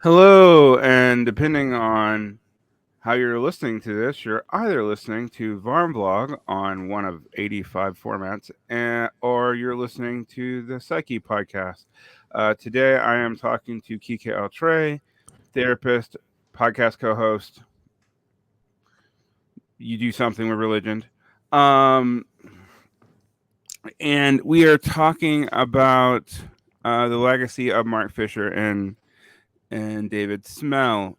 Hello, and depending on how you're listening to this, you're either listening to Varn Vlog on one of 85 formats, or you're listening to the Psyche podcast. Today, I am talking to Quique Autrey, therapist, podcast co-host. You do something with religion, um, and we are talking about the legacy of Mark Fisher and David Smail.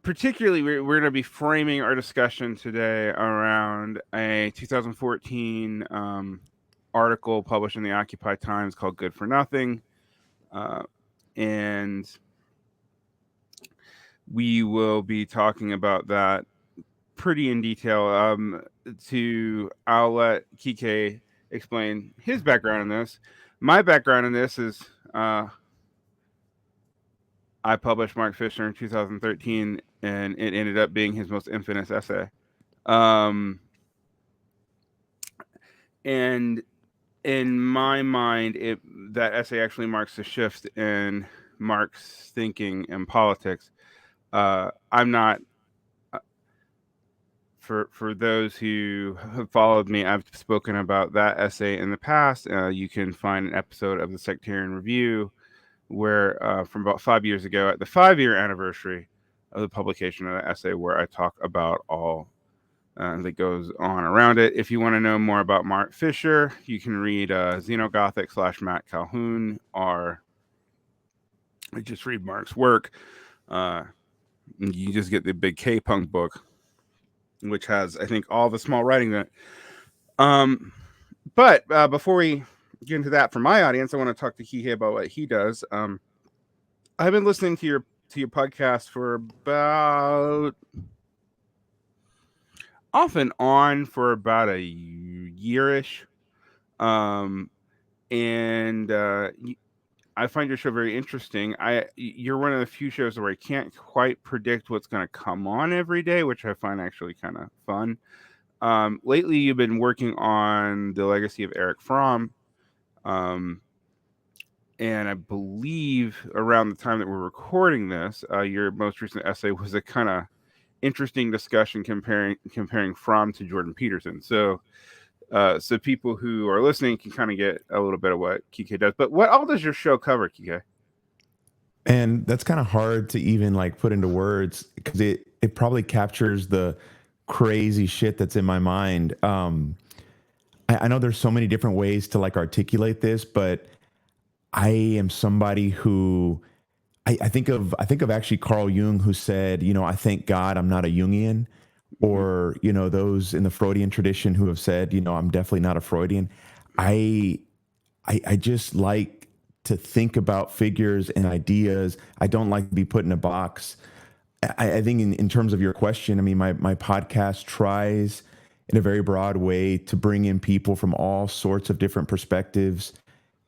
Particularly, we're going to be framing our discussion today around a 2014 article published in the Occupy Times called Good for Nothing. And we will be talking about that pretty in detail. I'll let Kike explain his background in this. My background in this is I published Mark Fisher in 2013, and it ended up being his most infamous essay. Um, and in my mind, that essay actually marks a shift in Mark's thinking and politics. I'm not for those who have followed me. I've spoken about that essay in the past. You can find an episode of the Sectarian Review where from about 5 years ago, at the 5-year anniversary of the publication of the essay, where I talk about all that goes on around it. If you want to know more about Mark Fisher, you can read Xenogothic / Matt Calhoun, or just read Mark's work. You just get the big K-Punk book, which has, I think, all the small writing in it. But before we get into that, for my audience, I want to talk to Hihe about what he does. I've been listening to your podcast for about off and on for about a yearish. And I find your show very interesting. You're one of the few shows where I can't quite predict what's going to come on every day, which I find actually kind of fun. Lately, you've been working on the legacy of Eric Fromm, and I believe around the time that we're recording this, your most recent essay was a kind of interesting discussion comparing Fromm to Jordan Peterson. So people who are listening can kind of get a little bit of what Kike does. But what all does your show cover, Kike? And that's kind of hard to even like put into words because it probably captures the crazy shit that's in my mind. I know there's so many different ways to like articulate this, but I am somebody who I think of actually Carl Jung, who said, I thank God I'm not a Jungian, Mm-hmm. or those in the Freudian tradition who have said, I'm definitely not a Freudian. I I just like to think about figures and ideas. I don't like to be put in a box. I think in terms of your question, I mean, my podcast tries in a very broad way to bring in people from all sorts of different perspectives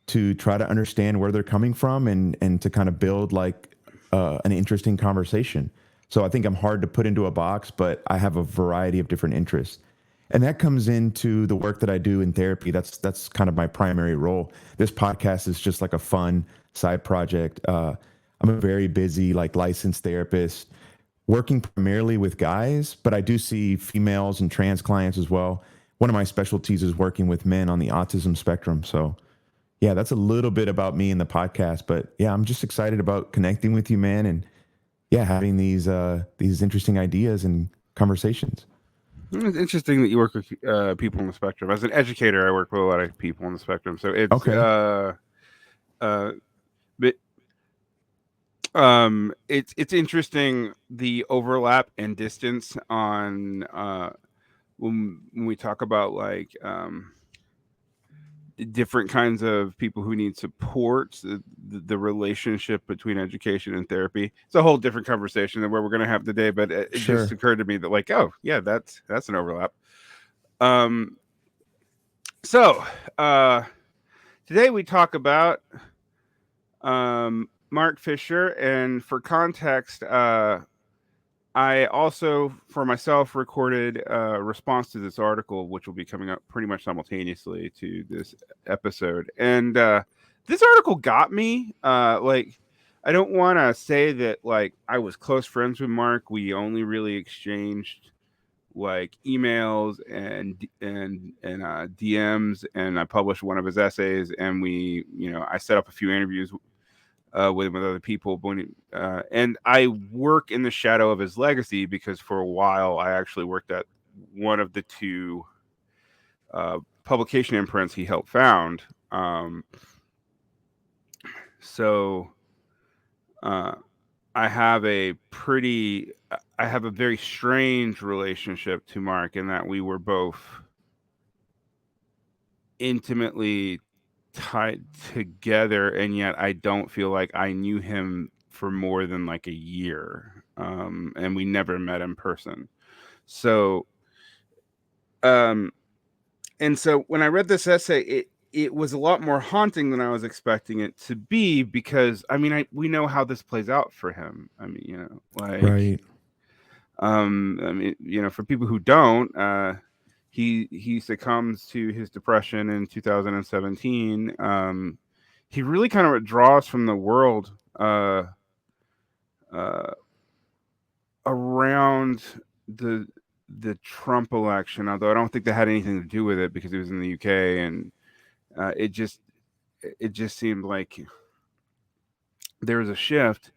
to try to understand where they're coming from and to kind of build like an interesting conversation. So I think I'm hard to put into a box, but I have a variety of different interests. And that comes into the work that I do in therapy. That's kind of my primary role. This podcast is just like a fun side project. I'm a very busy, like licensed therapist, working primarily with guys, but I do see females and trans clients as well. One of my specialties is working with men on the autism spectrum. So yeah, that's a little bit about me in the podcast. But yeah, I'm just excited about connecting with you, man, and yeah, having these interesting ideas and conversations. It's interesting that you work with people on the spectrum. As an educator, I work with a lot of people on the spectrum. So Okay. uh, but it's interesting the overlap and distance on when we talk about like different kinds of people who need support, the relationship between education and therapy. It's a whole different conversation than where we're going to have today, but it just Sure. occurred to me that like, oh yeah, that's an overlap. um so uh Today we talk about Mark Fisher, and for context, I also, for myself, recorded a response to this article, which will be coming up pretty much simultaneously to this episode. And this article got me. Like, I don't want to say that like I was close friends with Mark. We only really exchanged like emails and DMs, and I published one of his essays, and we, I set up a few interviews with other people. And I work in the shadow of his legacy because for a while I actually worked at one of the two publication imprints he helped found. So uh, I have I have a very strange relationship to Mark in that we were both intimately tied together, and yet I don't feel like I knew him for more than like a year. And we never met in person. So, um, and so when I read this essay, it was a lot more haunting than I was expecting it to be because I mean, we know how this plays out for him. I mean, Right. I mean, for people who don't, he succumbs to his depression in 2017. He really kind of withdraws from the world uh, around the the Trump election, although I don't think that had anything to do with it because he was in the UK, and it just seemed like there was a shift,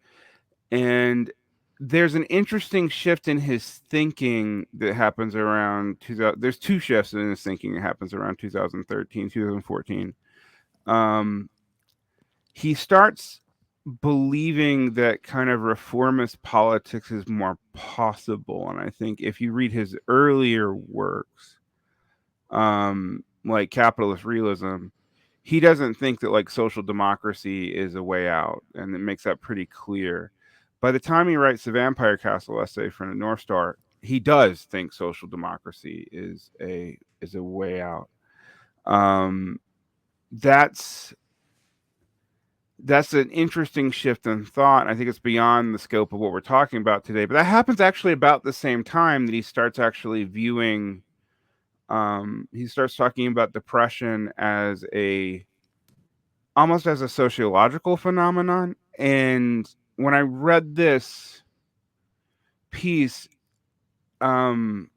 and there's an interesting shift in his thinking that happens around 2000. There's two shifts in his thinking that happens around 2013, 2014. Um, he starts believing that kind of reformist politics is more possible, and I think if you read his earlier works, like Capitalist Realism, he doesn't think that like social democracy is a way out, and it makes that pretty clear. By the time he writes the Vampire Castle essay for the North Star, he does think social democracy is a way out. Um, that's that's an interesting shift in thought. I think it's beyond the scope of what we're talking about today, but that happens actually about the same time that he starts actually viewing. He starts talking about depression as a almost as a sociological phenomenon. And when I read this piece, um,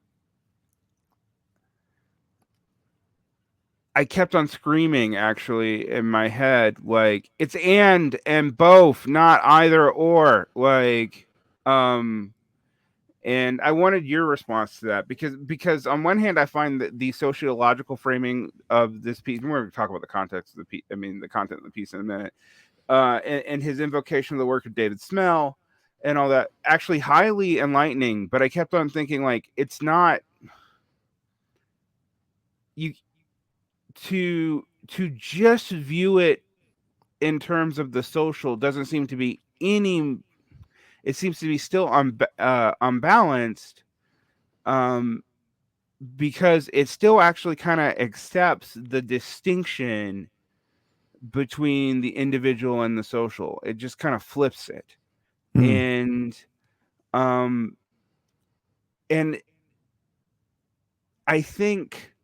I kept on screaming actually in my head, like it's and both, not either or. Um, and I wanted your response to that because on one hand, I find that the sociological framing of this piece. We're going to talk about the context of the piece. I mean, the content of the piece in a minute. And his invocation of the work of David Smail and all that actually highly enlightening. But I kept on thinking like it's not you to just view it in terms of the social doesn't seem to be any. It seems to be still unbalanced. Um, because it still actually kind of accepts the distinction between the individual and the social. It just kind of flips it. Mm. And um and I think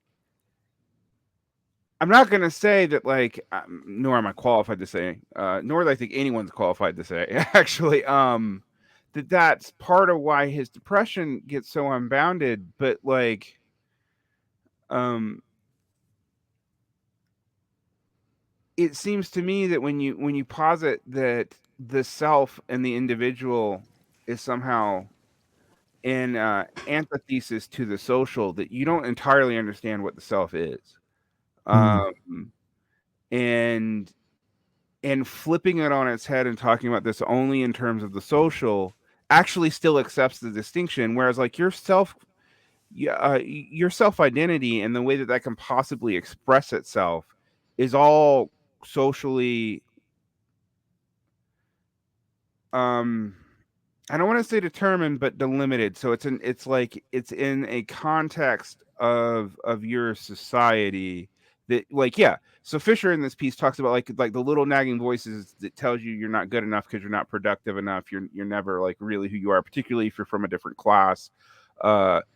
I'm not going to say that like nor am I qualified to say nor do I think anyone's qualified to say actually that that's part of why his depression gets so unbounded, but like um it seems to me that when you posit that the self and the individual is somehow in antithesis to the social, that you don't entirely understand what the self is. Mm. um, and and flipping it on its head and talking about this only in terms of the social actually still accepts the distinction, whereas like your self identity and the way that that can possibly express itself is all socially um I don't want to say determined, but delimited. So it's in a context of your society that like yeah. So Fisher in this piece talks about like the little nagging voices that tells you you're not good enough because you're not productive enough. You're never like really who you are, particularly if you're from a different class.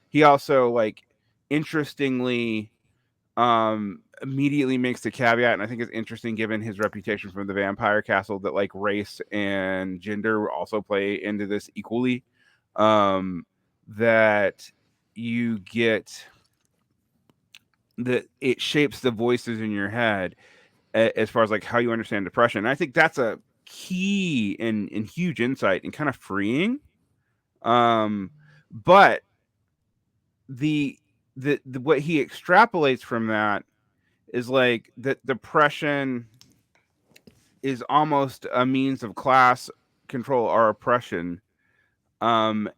He also like interestingly immediately makes the caveat, and I think it's interesting given his reputation from the Vampire Castle, that like race and gender also play into this equally. That you get that it shapes the voices in your head as far as like how you understand depression. And I think that's a key and huge insight and kind of freeing. But the what he extrapolates from that is like that depression is almost a means of class control or oppression. And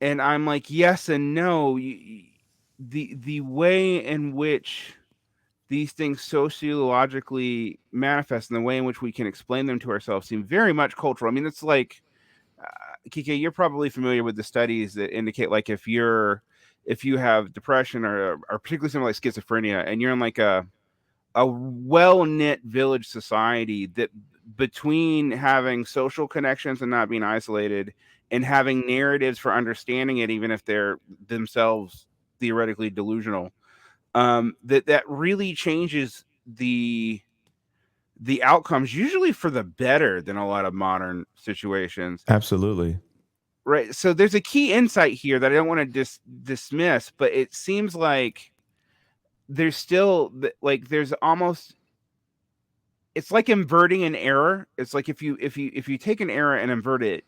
I'm like, yes and no. The way in which these things sociologically manifest and the way in which we can explain them to ourselves seem very much cultural. I mean, it's like, Quique, you're probably familiar with the studies that indicate like if you have depression or particularly something like schizophrenia, and you're in like a well-knit village society, that between having social connections and not being isolated and having narratives for understanding it, even if they're themselves theoretically delusional, that really changes the outcomes, usually for the better than a lot of modern situations. Absolutely. Right. So there's a key insight here that I don't want to dismiss, but it seems like there's still like there's almost, it's like inverting an error. It's like if you take an error and invert it,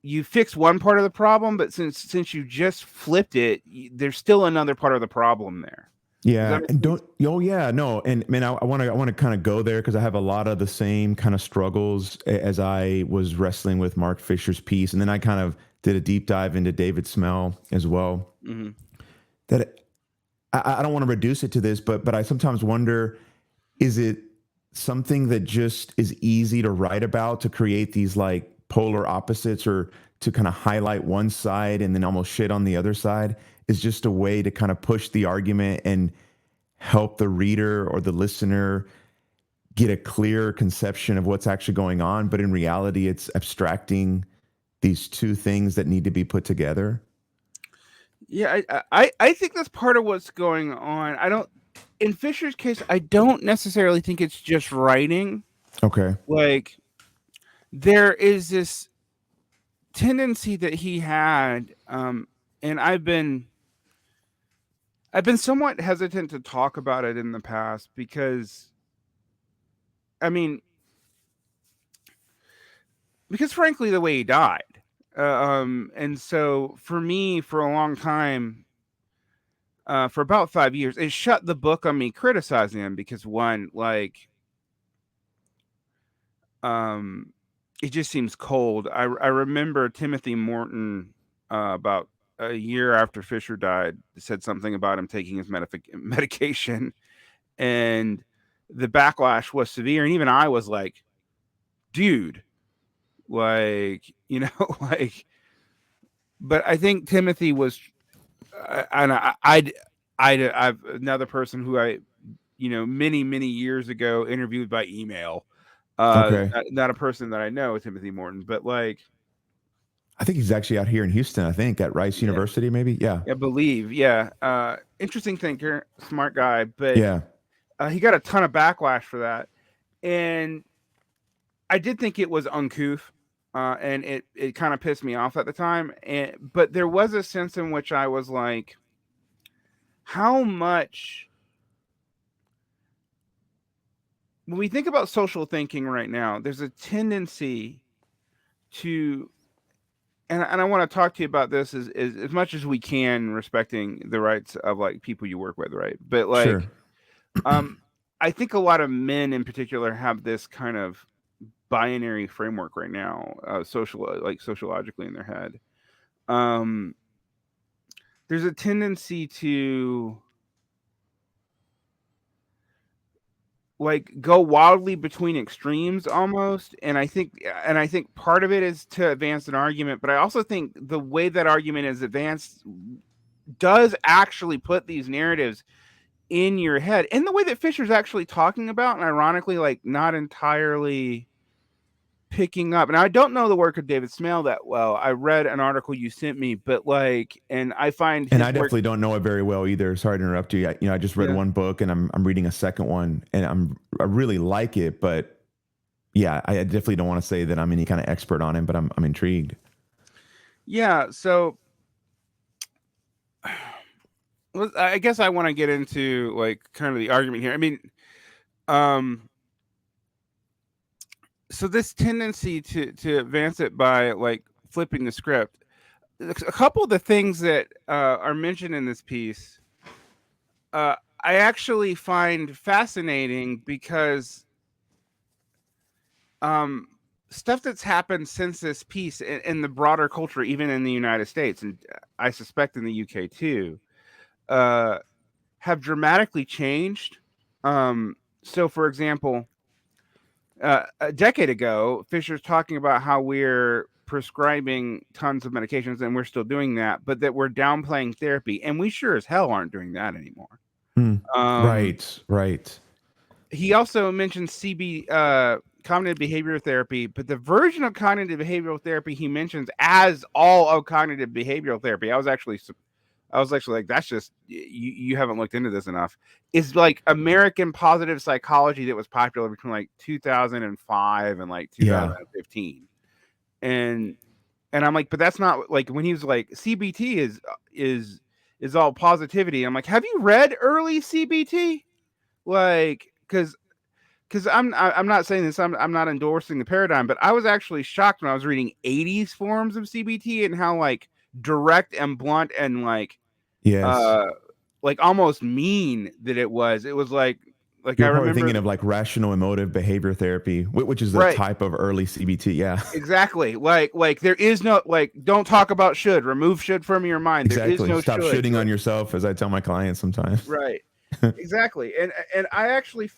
you fix one part of the problem, but since you just flipped it, there's still another part of the problem there. Yeah, and don't. Oh, yeah, no, and man, I want to kind of go there because I have a lot of the same kind of struggles as I was wrestling with Mark Fisher's piece, and then I kind of did a deep dive into David Smail as well. Mm-hmm. That I don't want to reduce it to this, but I sometimes wonder, is it something that just is easy to write about to create these like polar opposites, or to kind of highlight one side and then almost shit on the other side? Is just a way to kind of push the argument and help the reader or the listener get a clear conception of what's actually going on. But in reality, it's abstracting these two things that need to be put together. Yeah, I think that's part of what's going on. In Fisher's case, I don't necessarily think it's just writing. Okay. Like, there is this tendency that he had, and I've been somewhat hesitant to talk about it in the past because, I mean, because frankly, the way he died. And so for me, for a long time, for about 5 years, it shut the book on me criticizing him because one, like, it just seems cold. I remember Timothy Morton, about a year after Fisher died, said something about him taking his medication, and the backlash was severe. And even I was like, dude, like, like, but I think Timothy was, and I've another person who I, many years ago interviewed by email. Okay. Not a person that I know, Timothy Morton, but like, I think he's actually out here in Houston, I think at Rice yeah, University, maybe. Yeah. I believe, yeah. Interesting thinker, smart guy, but Yeah. he got a ton of backlash for that, and I did think it was uncouth, and it kind of pissed me off at the time. But there was a sense in which I was like, how much, when we think about social thinking right now, there's a tendency to, and I want to talk to you about this as much as we can, respecting the rights of like people you work with, right? But Sure. like, I think a lot of men in particular have this kind of binary framework right now, sociologically in their head. There's a tendency to like go wildly between extremes almost, and I think part of it is to advance an argument, but I also think the way that argument is advanced does actually put these narratives in your head in the way that Fisher's actually talking about, and ironically, like, not entirely picking up, and I don't know the work of David Smail that well. I read an article you sent me, but like, and I find And his I work. definitely don't know it very well either. Sorry to interrupt you. I just read Yeah. one book and I'm reading a second one, and I really like it, but yeah, I definitely don't want to say that I'm any kind of expert on it, but I'm intrigued. Yeah. So I guess I want to get into like kind of the argument here. I mean, um, so this tendency to advance it by like flipping the script. A couple of the things that are mentioned in this piece, I actually find fascinating because um, stuff that's happened since this piece in the broader culture, even in the United States, and I suspect in the UK too, uh, have dramatically changed. So, for example, a decade ago, Fisher's talking about how we're prescribing tons of medications, and we're still doing that, but that we're downplaying therapy, and we sure as hell aren't doing that anymore. Hmm. Um, Right, right. he also mentioned cognitive behavioral therapy, but the version of cognitive behavioral therapy he mentions as all of cognitive behavioral therapy, I was actually like, that's just you haven't looked into this enough. Is like American positive psychology that was popular between like 2005 and like Yeah. 2015, and I'm like, but that's not like when he was like CBT is all positivity. I'm like, have you read early CBT? Like, because I'm not saying this. I'm not endorsing the paradigm, but I was actually shocked when I was reading 80s forms of CBT and how like direct and blunt and Yes. uh like almost mean that it was. It was like I You're probably thinking remember of like rational emotive behavior therapy, which is a right. type of early CBT. Yeah. Exactly. Like there is no like don't talk about should. Remove should from your mind. There is Exactly. no Stop should. shitting Like on yourself, as I tell my clients sometimes. right. Exactly. And I actually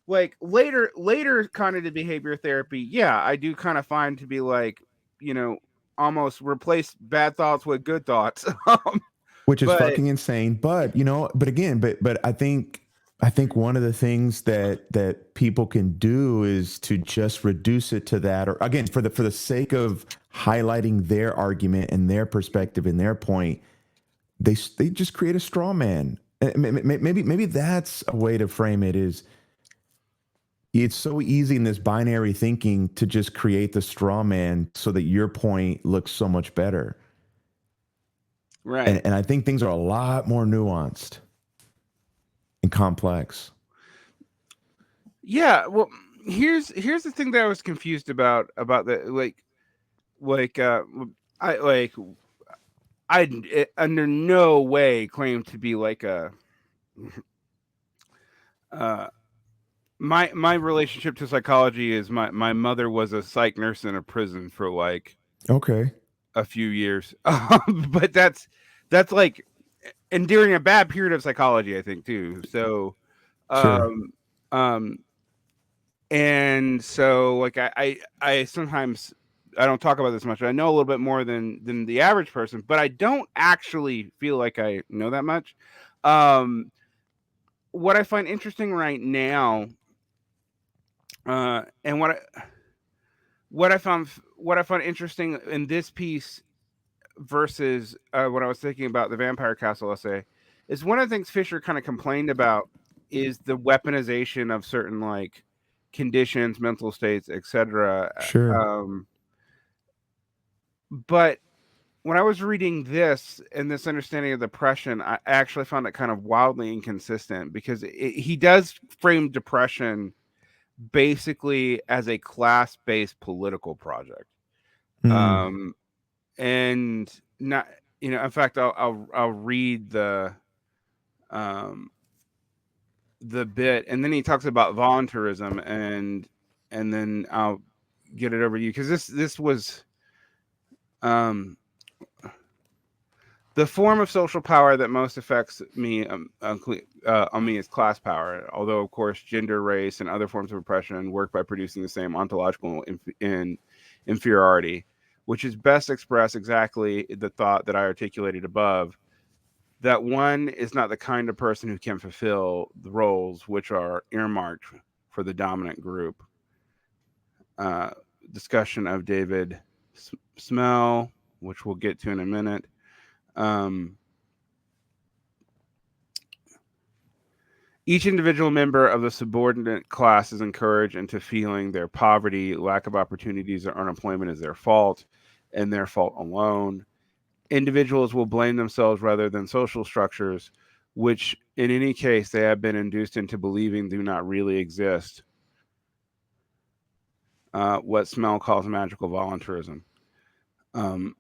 like later cognitive behavior therapy, yeah, I do kind of find to be like, you know, almost replace bad thoughts with good thoughts. Which is But fucking insane. But but again, but I think one of the things that people can do is to just reduce it to that, or again, for the sake of highlighting their argument and their perspective and their point, they just create a straw man. Maybe that's a way to frame it. Is it's so easy in this binary thinking to just create the straw man so that your point looks so much better. right. And I think things are a lot more nuanced and complex. Yeah, well, here's the thing that I was confused about the like I like I under no way claim to be like a uh my relationship to psychology is my mother was a psych nurse in a prison for like Okay. a few years. But that's like and during a bad period of psychology, I think too. So Sure. um um and so like I sometimes I don't talk about this much. I know a little bit more than the average person, but I don't actually feel like I know that much. Um what I find interesting right now, and what I found interesting in this piece versus what I was thinking about the Vampire Castle essay is one of the things Fisher kind of complained about is the weaponization of certain like conditions, mental states, etc. Sure. But when I was reading this and this understanding of depression, I actually found it kind of wildly inconsistent because he does frame depression basically as a class-based political project. Mm. Um, and not in fact I'll read um the bit and then he talks about voluntarism and then I'll get it over to you because this was um the form of social power that most affects me on me is class power, although of course gender, race, and other forms of oppression work by producing the same ontological inferiority, which is best expressed exactly the thought that I articulated above, that one is not the kind of person who can fulfill the roles which are earmarked for the dominant group. Uh, discussion of David Smail, which we'll get to in a minute. Um, Each individual member of the subordinate class is encouraged into feeling their poverty, lack of opportunities, or unemployment is their fault and their fault alone. Individuals will blame themselves rather than social structures, which in any case they have been induced into believing do not really exist. What Smail calls magical voluntarism. Um,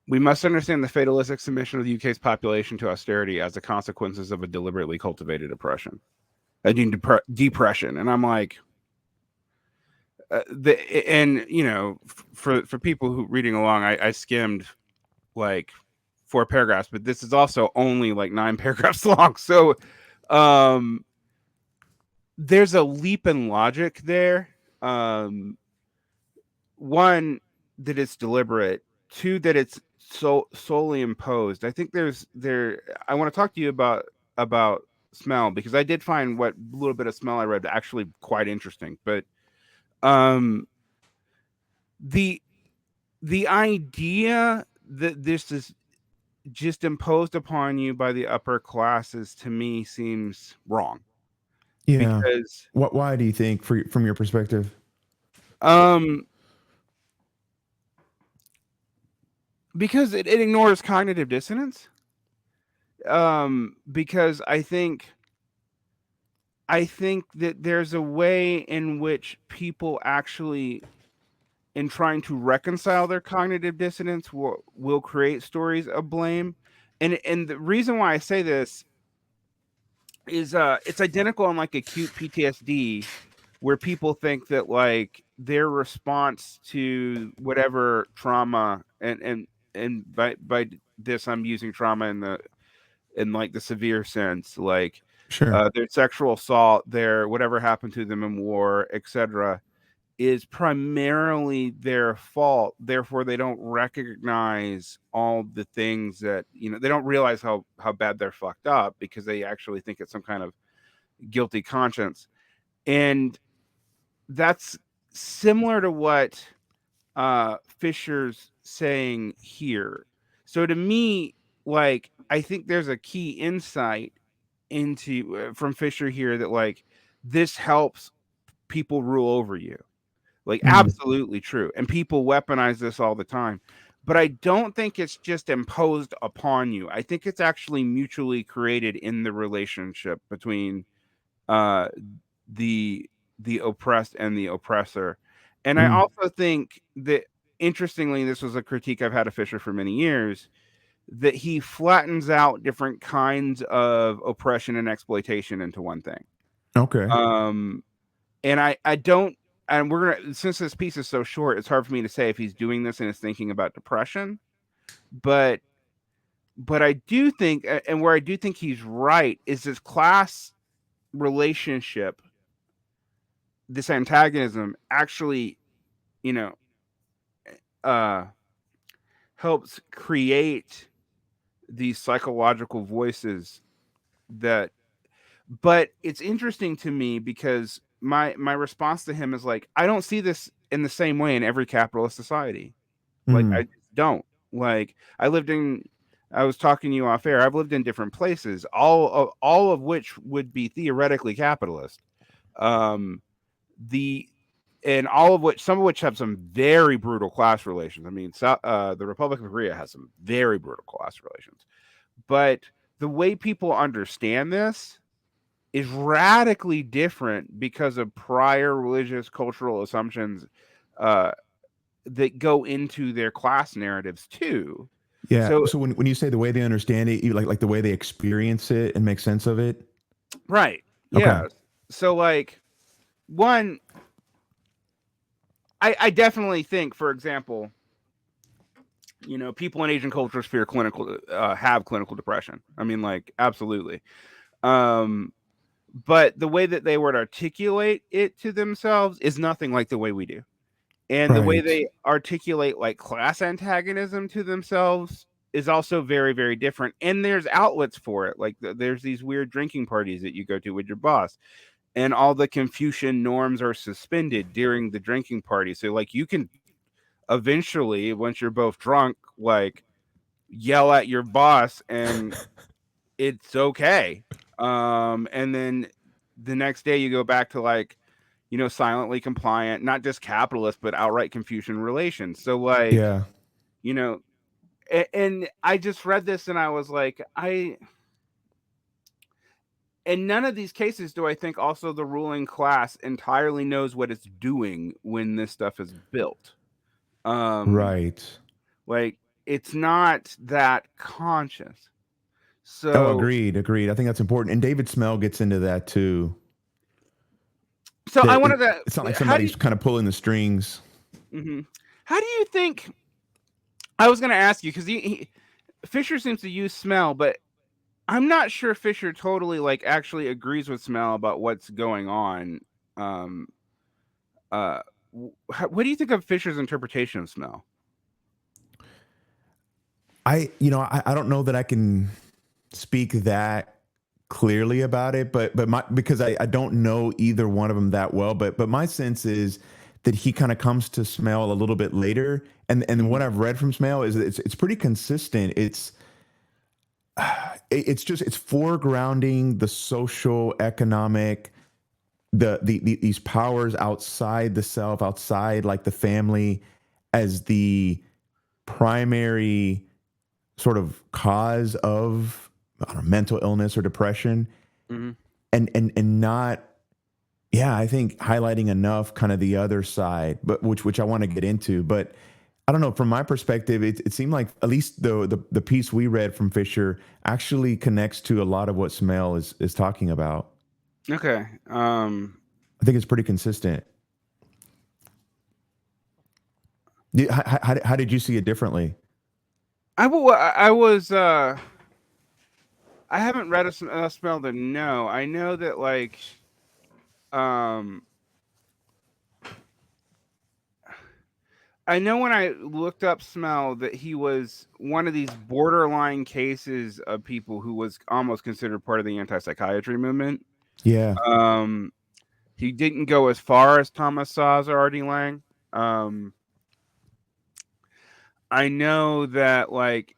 we must understand the fatalistic submission of the UK's population to austerity as the consequences of a deliberately cultivated oppression. Depression. And I'm like, for people who reading along, I skimmed like 4 paragraphs, but this is also only like 9 paragraphs long. So um, there's a leap in logic there. One, that it's deliberate. Two, that it's solely imposed. I think I want to talk to you about Smell, because I did find what little bit of Smell I read actually quite interesting. But the idea that this is just imposed upon you by the upper classes, to me, seems wrong. Yeah. Because why do you think, from your perspective? Because it ignores cognitive dissonance. Because I think that there's a way in which people actually, in trying to reconcile their cognitive dissonance, will create stories of blame. And the reason why I say this is it's identical in like acute PTSD, where people think that like their response to whatever trauma, and by this I'm using trauma in like the severe sense, like Sure. their sexual assault, their whatever happened to them in war, etc., is primarily their fault. Therefore, they don't recognize all the things that, they don't realize how bad they're fucked up, because they actually think it's some kind of guilty conscience. And that's similar to what Fisher's saying here. So to me, like, I think there's a key insight into from Fisher here, that like this helps people rule over you. Like, absolutely true. And people weaponize this all the time. But I don't think it's just imposed upon you. I think it's actually mutually created in the relationship between uh the oppressed and the oppressor. And I also think that, interestingly, this was a critique I've had of Fisher for many years, that he flattens out different kinds of oppression and exploitation into one thing. Okay. And I don't, and we're gonna, since this piece is so short, it's hard for me to say if he's doing this and is thinking about depression. But I do think, and where I do think he's right, is this class relationship, this antagonism, actually, helps create these psychological voices that. But it's interesting to me, because my response to him is like, I don't see this in the same way in every capitalist society. Like, I just don't. Like, I was talking to you off air, I've lived in different places, all of which would be theoretically capitalist. The and all of which, some of which have some very brutal class relations. I mean, the Republic of Korea has some very brutal class relations. But the way people understand this is radically different because of prior religious cultural assumptions that go into their class narratives too. Yeah. So So when you say the way they understand it, you like the way they experience it and make sense of it. right, Okay. yeah. So like, one, I definitely think, for example, people in Asian cultures have clinical depression. I mean, like, absolutely. But the way that they would articulate it to themselves is nothing like the way we do. And the way Right. they articulate like class antagonism to themselves is also very, very different. And there's outlets for it. Like, there's these weird drinking parties that you go to with your boss. and all the Confucian norms are suspended during the drinking party. So like you can eventually, once you're both drunk, like yell at your boss and it's okay. And then the next day you go back to like, silently compliant, not just capitalist, but outright Confucian relations. So like, Yeah. you know, and I just read this and I was like, in none of these cases do I think also the ruling class entirely knows what it's doing when this stuff is built. Um, Right. like it's not that conscious. Oh, So, agreed. Agreed. I think that's important. And David Smell gets into that too. I That wanted to. it's not like How do somebody's kind of pulling the strings. you? How do you think? I was going to ask you because Fisher seems to use Smell, but I'm not sure Fisher totally like actually agrees with Smell about what's going on. Um, what do you think of Fisher's interpretation of Smell? I don't know that I can speak that clearly about it, but because I don't know either one of them that well, but my sense is that he kind of comes to Smell a little bit later, and what Mhm. I've read from Smell is that it's pretty consistent. It's foregrounding the social, economic, these powers outside the self, outside like the family, as the primary sort of cause of, I don't know, mental illness or depression, Mhm. and not, yeah, I think highlighting enough kind of the other side, but which I want to get into. But I don't know, from my perspective, it seemed like at least the piece we read from Fisher actually connects to a lot of what Smail is talking about. Okay. I think it's pretty consistent. How did you see it differently? I was I haven't read a Smell to know. I know that like um I know when I looked up Smell that he was one of these borderline cases of people who was almost considered part of the anti-psychiatry movement. Yeah, Um, he didn't go as far as Thomas Saz or R.D. Lang. Um, I know that like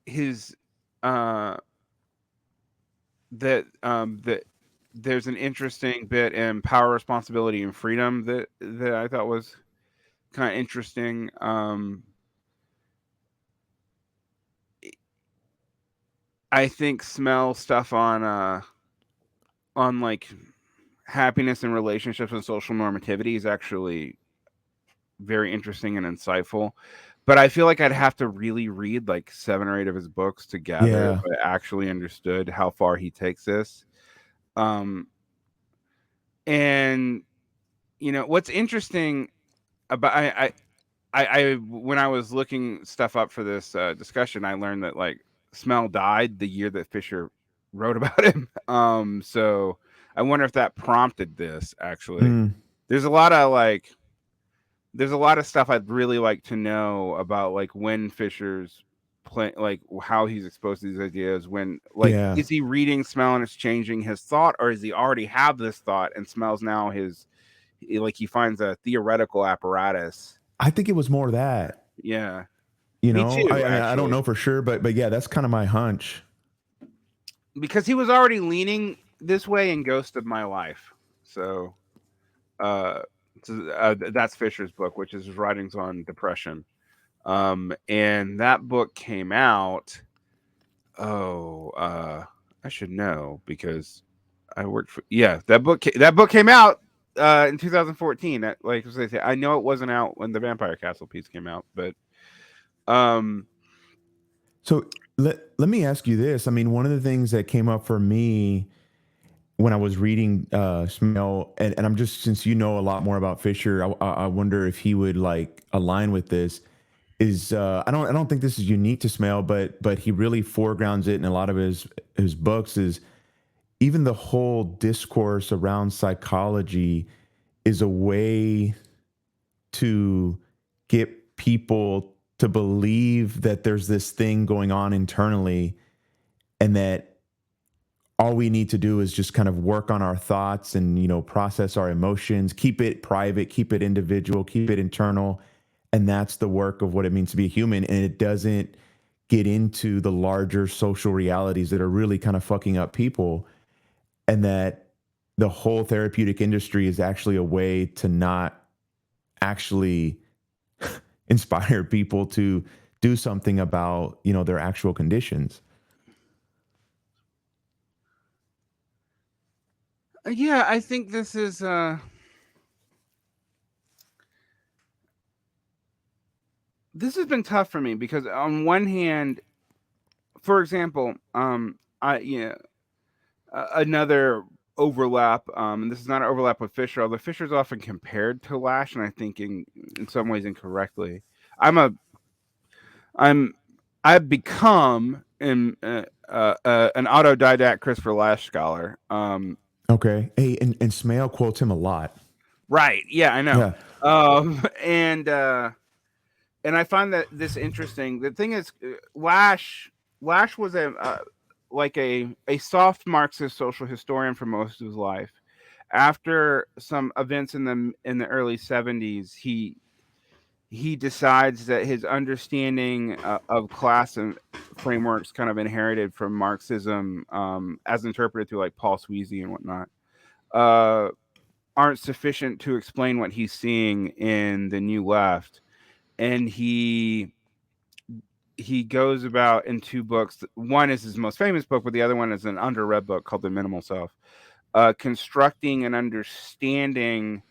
his uh that there's an interesting bit in Power, Responsibility, and Freedom that I thought was kind of interesting. I think Smell stuff on like happiness and relationships and social normativity is actually very interesting and insightful. But I feel like I'd have to really read like 7 or 8 of his books to gather if yeah. I actually understood how far he takes this. Um, and what's interesting about I when I was looking stuff up for this discussion, I learned that like Smell died the year that Fisher wrote about him. So I wonder if that prompted this. Actually, Mm, there's a lot of like there's a lot of stuff I'd really like to know about like when Fisher's play, like how he's exposed to these ideas. When like yeah. is he reading Smell and it's changing his thought, or does he already have this thought and Smell's now like he finds a theoretical apparatus. I think it was more that. Yeah. You Me know, too, I mean, I don't actually, know for sure, but yeah, that's kind of my hunch. because he was already leaning this way in Ghost of My Life. So, uh, that's Fisher's book, which is his writings on depression. And that book came out. Oh, I should know because I worked for. Yeah, that book came out in 2014. That like as I say, I know it wasn't out when the Vampire Castle piece came out, but um, So let me ask you this. I mean, one of the things that came up for me when I was reading Smell, and I'm just, since you know a lot more about Fisher, I wonder if he would like align with this. Is I don't think this is unique to Smell, but he really foregrounds it in a lot of his books. Is even the whole discourse around psychology is a way to get people to believe that there's this thing going on internally, and that all we need to do is just kind of work on our thoughts and, process our emotions, keep it private, keep it individual, keep it internal. And that's the work of what it means to be a human. And it doesn't get into the larger social realities that are really kind of fucking up people. And that the whole therapeutic industry is actually a way to not actually inspire people to do something about, their actual conditions. Yeah, I think this has been tough for me because on one hand, for example, I yeah, another overlap, and this is not an overlap with Fisher, although Fisher's often compared to Lash, and I think in some ways incorrectly. I'm a I'm I've become an autodidact Christopher Lash scholar. Okay. Hey, and Smail quotes him a lot. Right? Yeah, I know. Yeah. Um, and uh, and I find that this interesting. The thing is, Lash was a soft Marxist social historian for most of his life. After some events in the early 70s, he decides that his understanding of class and frameworks kind of inherited from Marxism, as interpreted through like Paul Sweezy and whatnot, uh, aren't sufficient to explain what he's seeing in the New Left, and he goes about in two books. One is his most famous book, but the other one is an underread book called The Minimal Self, constructing an understanding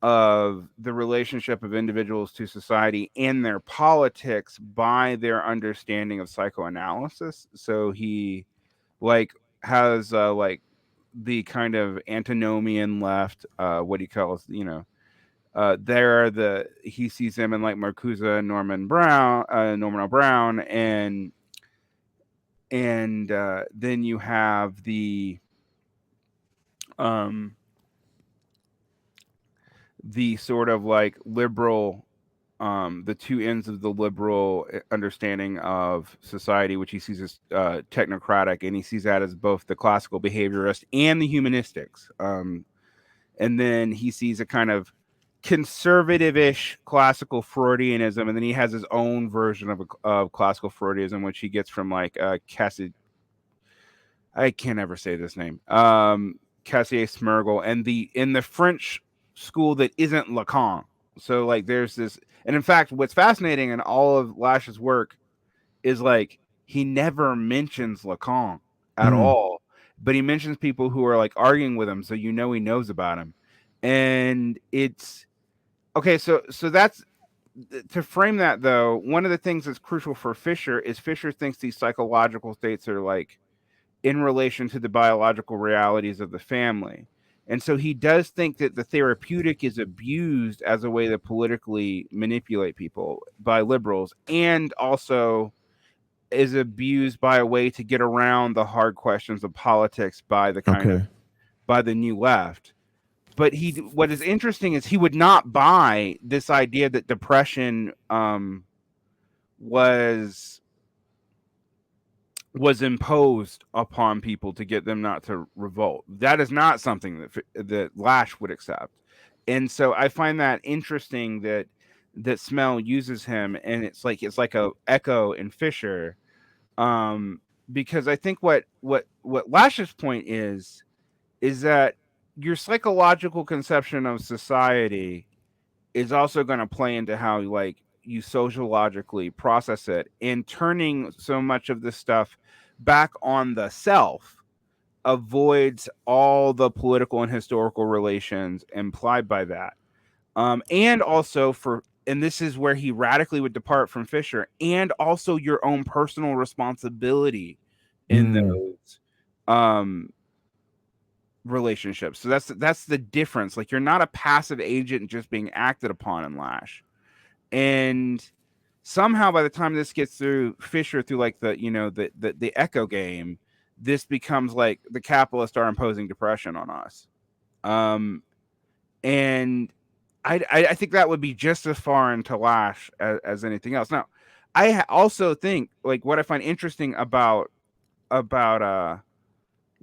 of the relationship of individuals to society and their politics by their understanding of psychoanalysis. So he like has like the kind of antinomian left, what he calls, there are he sees them in like Marcuse and Norman Brown, and then you have um the sort of like liberal, the two ends of the liberal understanding of society, which he sees as technocratic, and he sees that as both the classical behaviorist and the humanistics. And then he sees a kind of conservative-ish classical Freudianism, and then he has his own version of classical Freudianism, which he gets from like Cassie. I can't ever say this name. Cassier Smergel, and in the French school that isn't Lacan. So like there's this, and in fact, what's fascinating in all of Lash's work is like he never mentions Lacan at Mm, all, but he mentions people who are like arguing with him, so he knows about him, and it's okay. So that's to frame that though. One of the things that's crucial for Fisher is Fisher thinks these psychological states are like in relation to the biological realities of the family. And so he does think that the therapeutic is abused as a way to politically manipulate people by liberals, and also is abused by a way to get around the hard questions of politics by okay. the new left. But what is interesting is he would not buy this idea that depression was imposed upon people to get them not to revolt. That is not something that Lash would accept. And so I find that interesting that Smail uses him, and it's like a echo in Fisher, um, because I think what Lash's point is that your psychological conception of society is also going to play into how like you sociologically process it, and turning so much of this stuff back on the self avoids all the political and historical relations implied by that. And also and this is where he radically would depart from Fisher, and also your own personal responsibility in Mm, those um relationships. So that's the difference. Like you're not a passive agent just being acted upon in Lash. And somehow by the time this gets through Fisher, through like the echo game, this becomes like the capitalists are imposing depression on us. Um and I think that would be just as far into Lash as anything else. Now, also think like what I find interesting about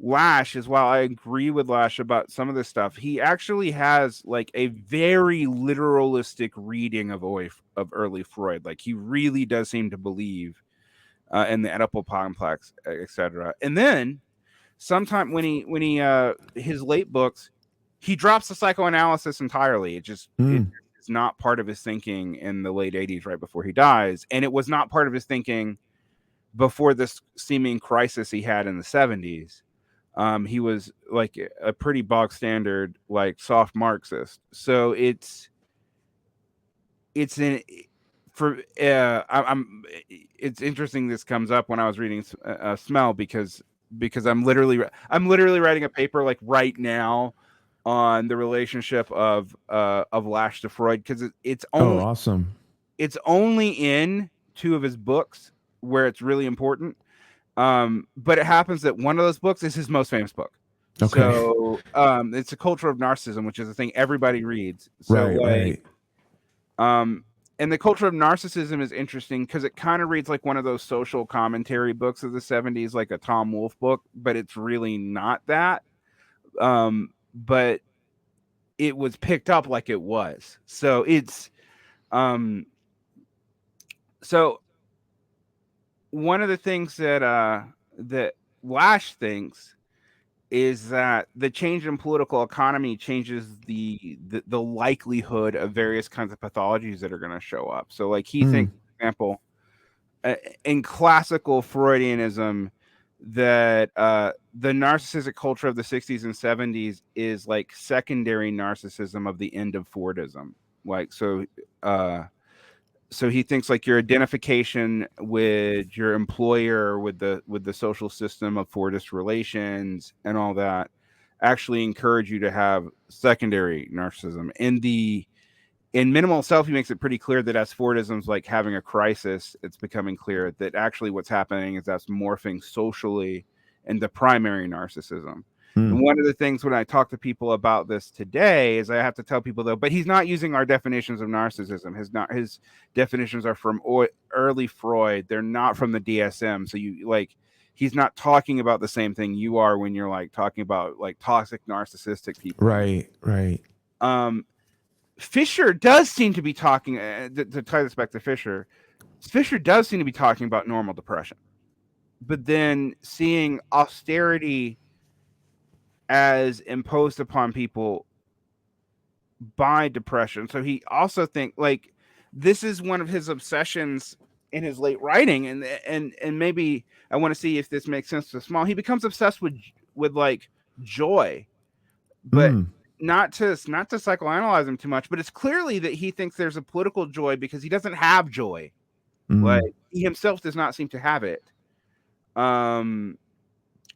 Lash, is while I agree with Lash about some of this stuff, he actually has like a very literalistic reading of early Freud. Like he really does seem to believe in the Oedipal complex, etc. And then sometime when he his late books, he drops the psychoanalysis entirely. It is not part of his thinking in the late 80s, right before he dies, and it was not part of his thinking before this seeming crisis he had in the 70s. He was like a pretty bog standard, like soft Marxist. So it's an for I'm it's interesting this comes up when I was reading Smail because I'm literally writing a paper like right now on the relationship of Lash to Freud, because Oh, awesome. it's only in two of his books where it's really important. But it happens that one of those books is his most famous book. Okay. So it's A Culture of Narcissism, which is a thing everybody reads. So Right, like right. um and The Culture of Narcissism is interesting because it kind of reads like one of those social commentary books of the 70s, like a Tom Wolfe book, but it's really not that. But it was picked up like it was. So it's um so one of the things that Lash thinks is that the change in political economy changes the likelihood of various kinds of pathologies that are going to show up. So like he thinks, for example, in classical Freudianism, that the narcissistic culture of the 60s and 70s is like secondary narcissism of the end of Fordism. Like so he thinks like your identification with your employer, with the social system of Fordist relations and all that, actually encourage you to have secondary narcissism. In Minimal Self, he makes it pretty clear that as Fordism's like having a crisis, it's becoming clear that actually what's happening is that's morphing socially into primary narcissism. And one of the things when I talk to people about this today is I have to tell people, though, but he's not using our definitions of narcissism. His definitions are from early Freud. They're not from the DSM. So he's not talking about the same thing you are when you're like talking about like toxic narcissistic people. Right, right. Fisher does seem to be talking to tie this back to Fisher. Fisher does seem to be talking about normal depression, but then seeing austerity as imposed upon people by depression. So he also think like this is one of his obsessions in his late writing, and maybe I want to see if this makes sense to Small. He becomes obsessed with like joy, but not to psychoanalyze him too much, but it's clearly that he thinks there's a political joy because he doesn't have joy. Like he himself does not seem to have it.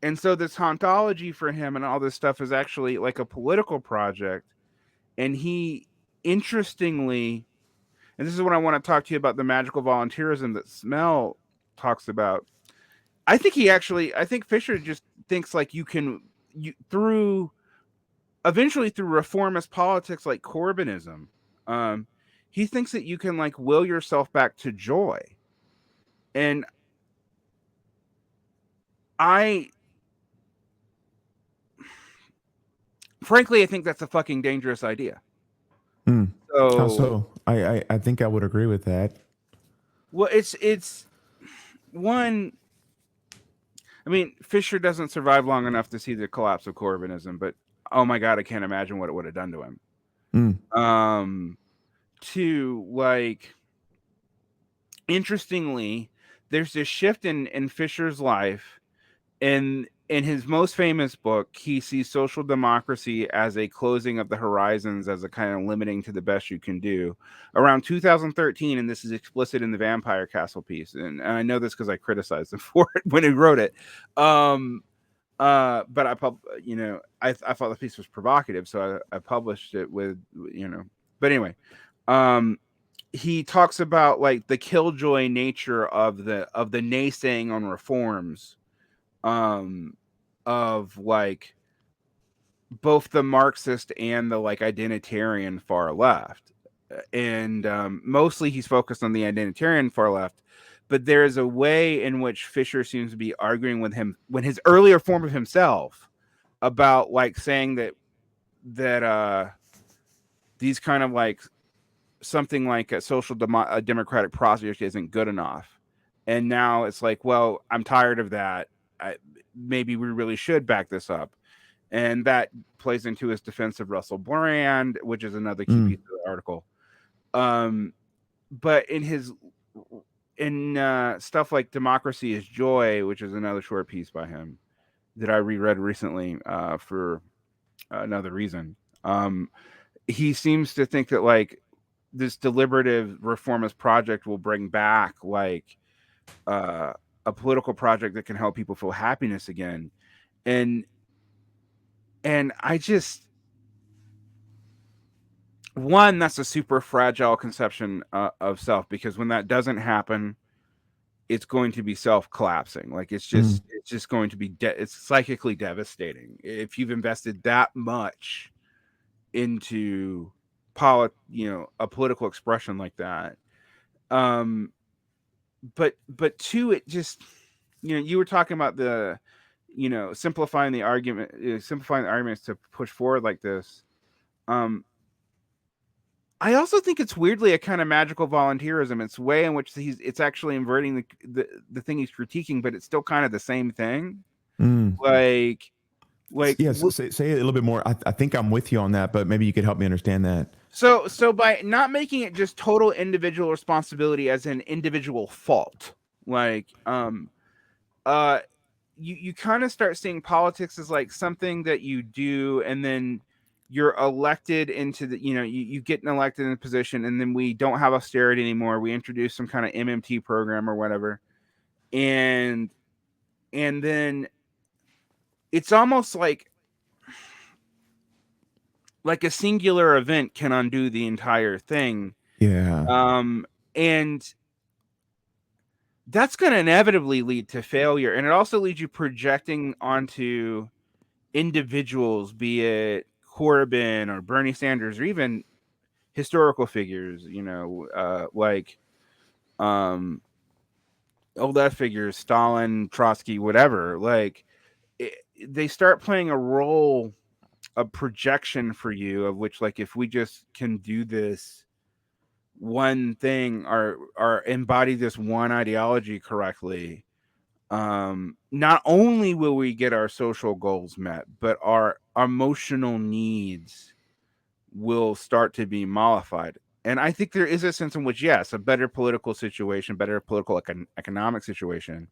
And so this hauntology for him and all this stuff is actually like a political project. And he, interestingly, and this is what I want to talk to you about, the magical volunteerism that Smail talks about. I think Fisher just thinks like eventually through reformist politics like Corbynism, he thinks that you can like will yourself back to joy. And frankly, I think that's a fucking dangerous idea. So, how so? I think I would agree with that. Well, it's one. I mean, Fisher doesn't survive long enough to see the collapse of Corbynism, but oh my god, I can't imagine what it would have done to him. To like, interestingly, there's this shift in Fisher's life. In his most famous book, he sees social democracy as a closing of the horizons, as a kind of limiting to the best you can do. Around 2013, and this is explicit in the Vampire Castle piece, and I know this because I criticized him for it when he wrote it. But I thought the piece was provocative, so I published it with. But anyway, he talks about like the killjoy nature of the naysaying on reforms. Of like both the Marxist and the like identitarian far left, and mostly he's focused on the identitarian far left, but there is a way in which Fisher seems to be arguing with him when his earlier form of himself about like saying that these kind of like something like a a democratic process isn't good enough, and now it's like, well, I'm tired of that. Maybe we really should back this up, and that plays into his defense of Russell Brand, which is another key piece of the article. But in stuff like Democracy is Joy, which is another short piece by him that I reread recently for another reason. He seems to think that like this deliberative reformist project will bring back like a political project that can help people feel happiness again, and I just that's a super fragile conception of self, because when that doesn't happen, it's going to be self collapsing. Like it's just going to be it's psychically devastating if you've invested that much into a political expression like that. But two, it just, you were talking about the simplifying the arguments to push forward like this. I also think it's weirdly a kind of magical volunteerism. It's a way in which it's actually inverting the thing he's critiquing, but it's still kind of the same thing. Like yes, say it a little bit more. I think I'm with you on that, but maybe you could help me understand that. So by not making it just total individual responsibility as an individual fault, like you kind of start seeing politics as like something that you do, and then you're elected into the, you get elected in a position, and then we don't have austerity anymore. We introduce some kind of MMT program or whatever, and then it's almost like a singular event can undo the entire thing. Yeah. And that's going to inevitably lead to failure, and it also leads you projecting onto individuals, be it Corbyn or Bernie Sanders, or even historical figures, like old figures, Stalin, Trotsky, whatever. Like they start playing a role, a projection for you, of which, like, if we just can do this one thing, or embody this one ideology correctly, not only will we get our social goals met, but our emotional needs will start to be mollified. And I think there is a sense in which, yes, a better political situation, better political economic situation.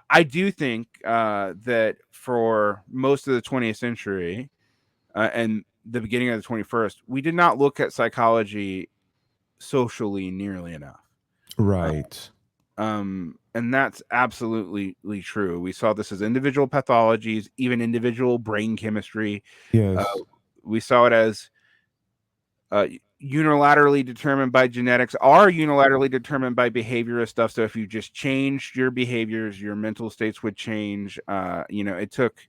I do think that for most of the 20th century and the beginning of the 21st, we did not look at psychology socially nearly enough. Right. And that's absolutely true. We saw this as individual pathologies, even individual brain chemistry. Yes. We saw it as unilaterally determined by genetics, are unilaterally determined by behaviorist stuff. So if you just changed your behaviors, your mental states would change. It took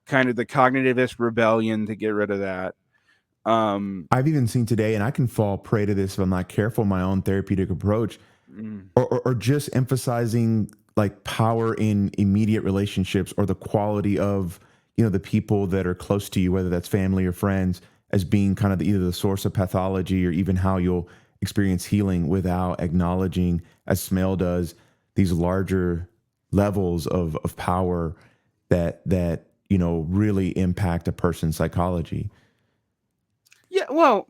kind of the cognitivist rebellion to get rid of that. I've even seen today, and I can fall prey to this if I'm not careful, my own therapeutic approach, or just emphasizing like power in immediate relationships, or the quality of, the people that are close to you, whether that's family or friends, as being kind of either the source of pathology or even how you'll experience healing, without acknowledging, as Smail does, these larger levels of power that really impact a person's psychology. Yeah, well,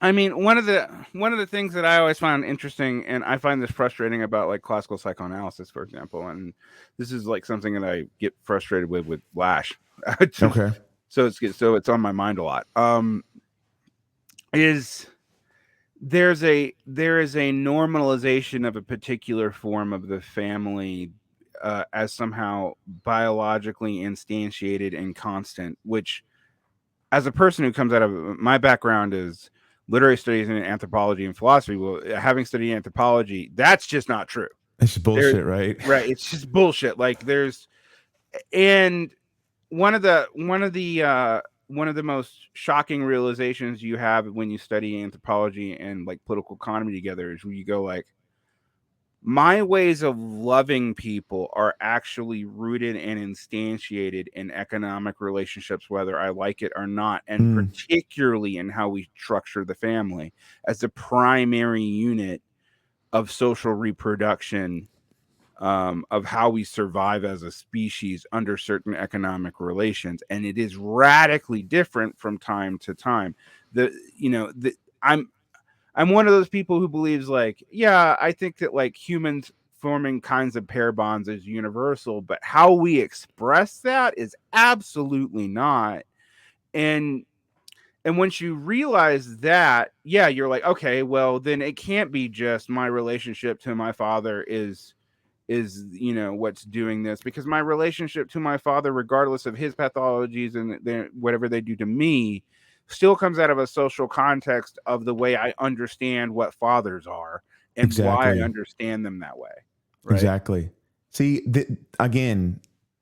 I mean, one of the things that I always find interesting, and I find this frustrating about like classical psychoanalysis, for example, and this is like something that I get frustrated with Lash. Okay. So it's on my mind a lot. Is there is a normalization of a particular form of the family as somehow biologically instantiated and constant, which, as a person who comes out of, my background is literary studies and anthropology and philosophy. Well, having studied anthropology, that's just not true. It's bullshit, right? Right. It's just bullshit. Like and one of the most shocking realizations you have when you study anthropology and like political economy together is where you go like, my ways of loving people are actually rooted and instantiated in economic relationships, whether I like it or not, and Mm, particularly in how we structure the family as the primary unit of social reproduction, of how we survive as a species under certain economic relations. And it is radically different from time to time. The you know the I'm one of those people who believes, like, yeah, I think that like humans forming kinds of pair bonds is universal, but how we express that is absolutely not. And once you realize that, yeah, you're like, okay, well, then it can't be just my relationship to my father is what's doing this, because my relationship to my father, regardless of his pathologies and whatever they do to me, still comes out of a social context of the way I understand what fathers are and why I exactly. understand them that way, right? Exactly. See, again,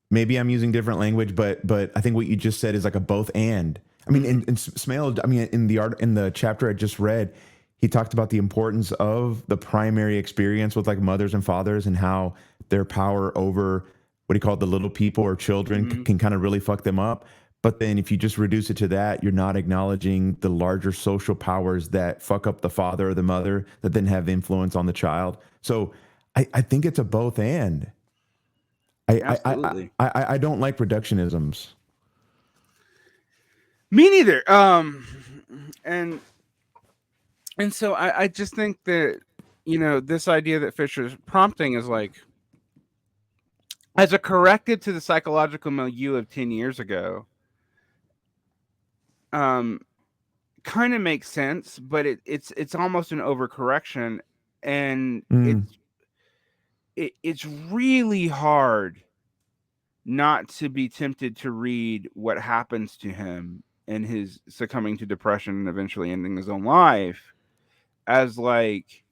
maybe I'm using different language, but I think what you just said is like a both and. I mean, Mm-hmm. in Smail, I mean, in the chapter I just read, he talked about the importance of the primary experience with like mothers and fathers and how their power over what he called the little people or children Mm-hmm. can kind of really fuck them up. But then if you just reduce it to that, you're not acknowledging the larger social powers that fuck up the father or the mother that then have influence on the child. So I think it's a both and. Absolutely. I don't like reductionisms. Me neither. And so I just think that this idea that Fisher's prompting is like, as a corrective to the psychological milieu of 10 years ago, um, kind of makes sense, but it's almost an overcorrection, and Mm, it's really hard not to be tempted to read what happens to him and his succumbing to depression and eventually ending his own life as like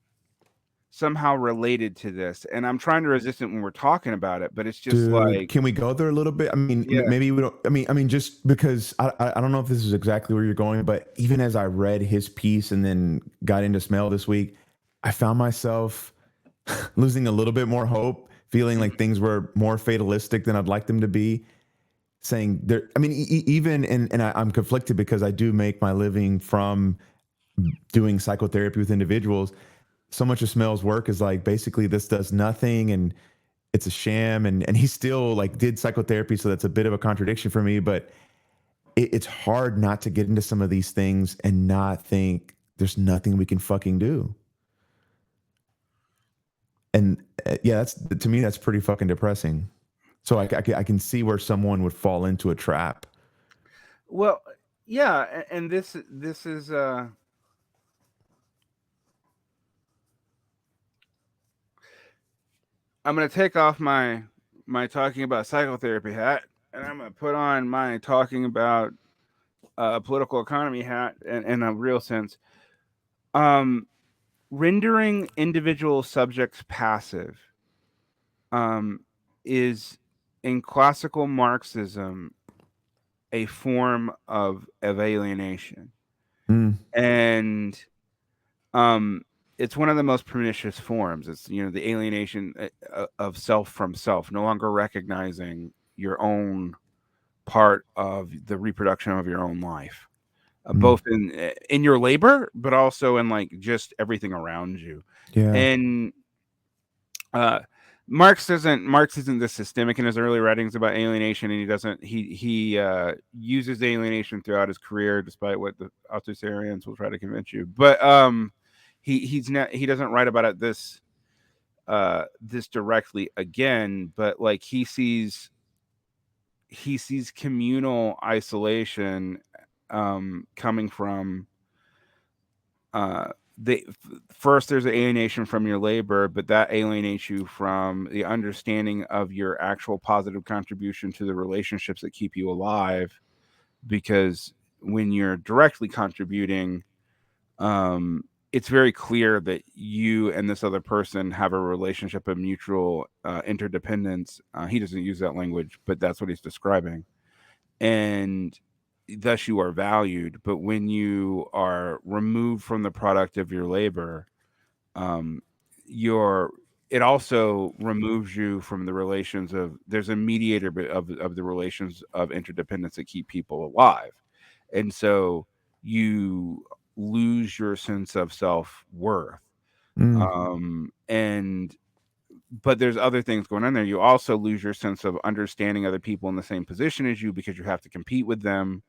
somehow related to this. And I'm trying to resist it when we're talking about it, but it's just dude, like, can we go there a little bit? I mean, yeah. maybe we don't. I mean, just because I don't know if this is exactly where you're going, but even as I read his piece and then got into Smell this week, I found myself losing a little bit more hope, feeling like Mhm. things were more fatalistic than I'd like them to be. Saying there, I mean, even and I'm conflicted because I do make my living from doing psychotherapy with individuals. So much of Smell's work is like basically this does nothing and it's a sham, and he still like did psychotherapy, so that's a bit of a contradiction for me. But it's hard not to get into some of these things and not think there's nothing we can fucking do. And yeah, that's to me that's pretty fucking depressing. So I can see where someone would fall into a trap. Well, yeah, and this is I'm gonna take off my talking about psychotherapy hat, and I'm gonna put on my talking about political economy hat in a real sense. Um, Rendering individual subjects passive um, is, in classical Marxism, a form of alienation, Mm, and um, it's one of the most pernicious forms. It's the alienation of self from self, no longer recognizing your own part of the reproduction of your own life, mm, both in your labor, but also in like just everything around you. yeah. And uh, Marx isn't this systemic in his early writings about alienation, and he uses alienation throughout his career, despite what the Authorians will try to convince you. But he doesn't write about it this directly again, but like he sees communal isolation coming from uh the first there's alienation from your labor, but that alienates you from the understanding of your actual positive contribution to the relationships that keep you alive, because when you're directly contributing, it's very clear that you and this other person have a relationship of mutual interdependence. He doesn't use that language, but that's what he's describing, and thus you are valued. But when you are removed from the product of your labor, um, you're it also removes you from the relations of there's a mediator of the relations of interdependence that keep people alive. And so you lose your sense of self-worth. Mm. And but there's other things going on there. You also lose your sense of understanding other people in the same position as you because you have to compete with them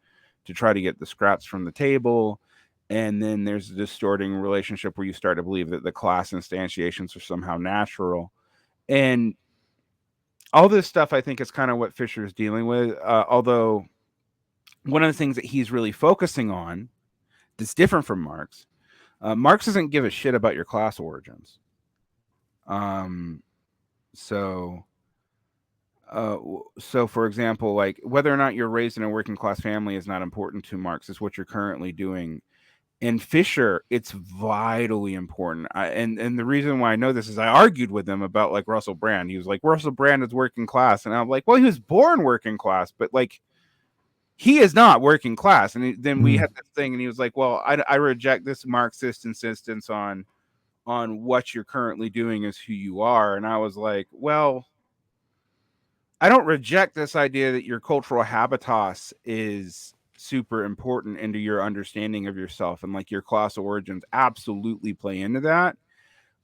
to try to get the scraps from the table. And then there's a distorting relationship where you start to believe that the class instantiations are somehow natural. And all this stuff, I think, is kind of what Fisher is dealing with. Although one of the things that he's really focusing on that's different from Marx, Marx doesn't give a shit about your class origins. So so for example, like whether or not you're raised in a working class family is not important to Marx. It's what you're currently doing. In Fisher, it's vitally important. And the reason why I know this is I argued with him about like Russell Brand. He was like, Russell Brand is working class, and I'm like, well, he was born working class, but like he is not working class. And then we Mm. had this thing, and he was like, well, I reject this Marxist insistence on what you're currently doing is who you are. And I was like, well, I don't reject this idea that your cultural habitus is super important into your understanding of yourself, and like your class origins absolutely play into that,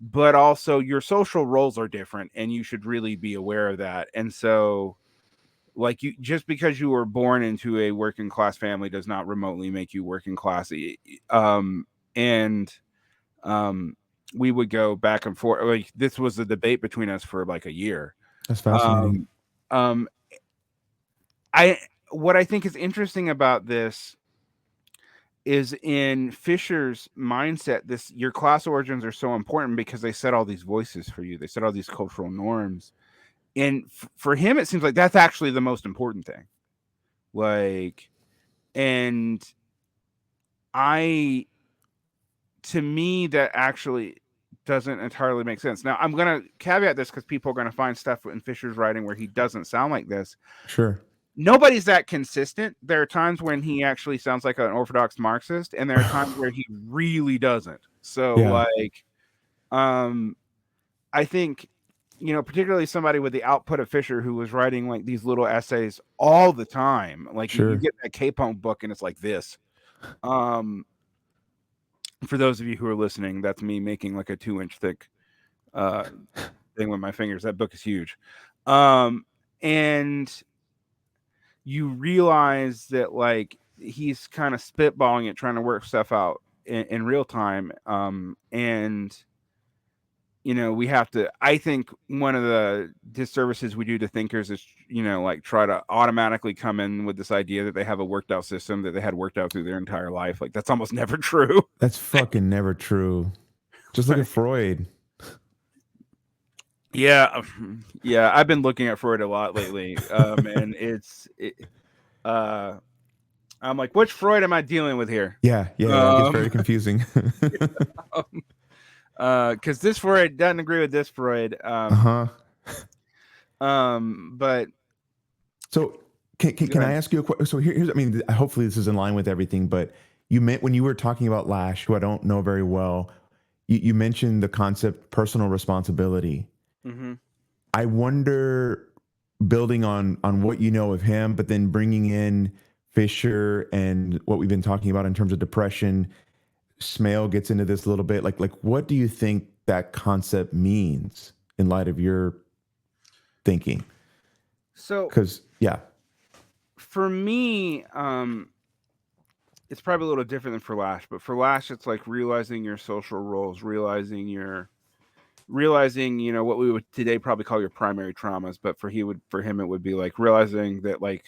but also your social roles are different and you should really be aware of that. And so like you just because you were born into a working class family does not remotely make you working classy. And um we would go back and forth. Like this was a debate between us for like a year. That's fascinating. um um I what I think is interesting about this is in Fisher's mindset, this your class origins are so important because they set all these voices for you. They set all these cultural norms. And for him, it seems like that's actually the most important thing. Like, and I, to me, that actually doesn't entirely make sense. Now, I'm going to caveat this because people are going to find stuff in Fisher's writing where he doesn't sound like this. Sure. Nobody's that consistent. There are times when he actually sounds like an orthodox Marxist, and there are times where he really doesn't. So, Yeah. like, I think, particularly somebody with the output of Fisher who was writing like these little essays all the time. Like, you Sure. get that K-Punk book, and it's like this. Um, for those of you who are listening, that's me making like a 2-inch thick thing with my fingers. That book is huge. And you realize that like he's kind of spitballing it, trying to work stuff out in real time. And we have to, I think one of the disservices we do to thinkers is, like try to automatically come in with this idea that they have a worked out system that they had worked out through their entire life. Like that's almost never true. That's fucking never true. Just look at Freud. Yeah. Yeah. I've been looking at Freud a lot lately. And I'm like, which Freud am I dealing with here? Yeah. It gets very confusing. Because this Freud doesn't agree with this Freud. Uh-huh. But So can I ask you a question? So here's, I mean, hopefully this is in line with everything, but you meant when you were talking about Lash, who I don't know very well, you mentioned the concept personal responsibility. mm-hmm. I wonder, building on what you know of him, but then bringing in Fisher and what we've been talking about in terms of depression, Smail gets into this a little bit. Like what do you think that concept means in light of your thinking? So, Because for me, it's probably a little different than for Lash, but for Lash, it's like realizing your social roles, realizing what we would today probably call your primary traumas, but for him it would be like realizing that like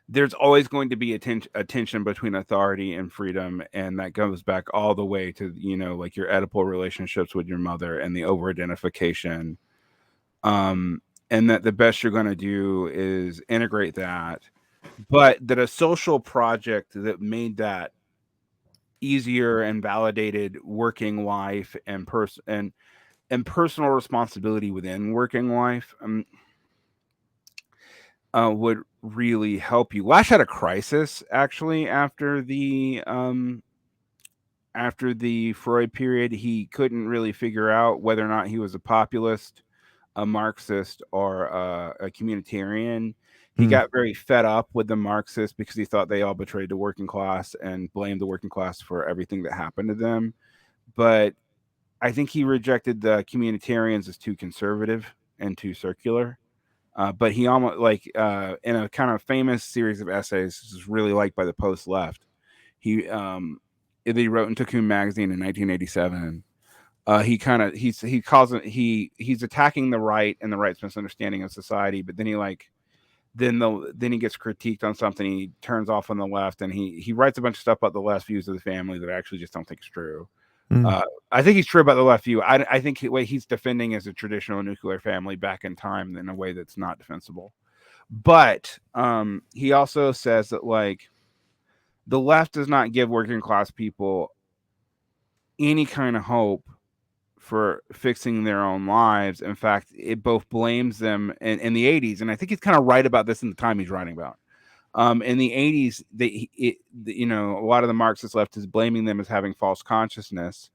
there's always going to be a tension between authority and freedom, and that goes back all the way to like your Oedipal relationships with your mother and the over identification, and that the best you're going to do is integrate that, but that a social project that made that easier and validated working life and personal responsibility within working life would really help you. Lash had a crisis actually after the after the Freud period, he couldn't really figure out whether or not he was a populist, a Marxist, or a communitarian. He Mm, got very fed up with the Marxists because he thought they all betrayed the working class and blamed the working class for everything that happened to them. But I think he rejected the communitarians as too conservative and too circular. But he almost like in a kind of famous series of essays, this is really liked by the post left. He he wrote in Cocoon magazine in 1987. He calls it he's attacking the right and the right's misunderstanding of society, but then then he gets critiqued on something. He turns off on the left, and he writes a bunch of stuff about the left views of the family that I actually just don't think is true. mm, I think he's true about the left view. I think what he's defending is a traditional nuclear family back in time in a way that's not defensible. But he also says that like the left does not give working class people any kind of hope for fixing their own lives. In fact, it both blames them in the 80s, and I think he's kind of right about this in the time he's writing about. In the 80s, a lot of the Marxist left is blaming them as having false consciousness,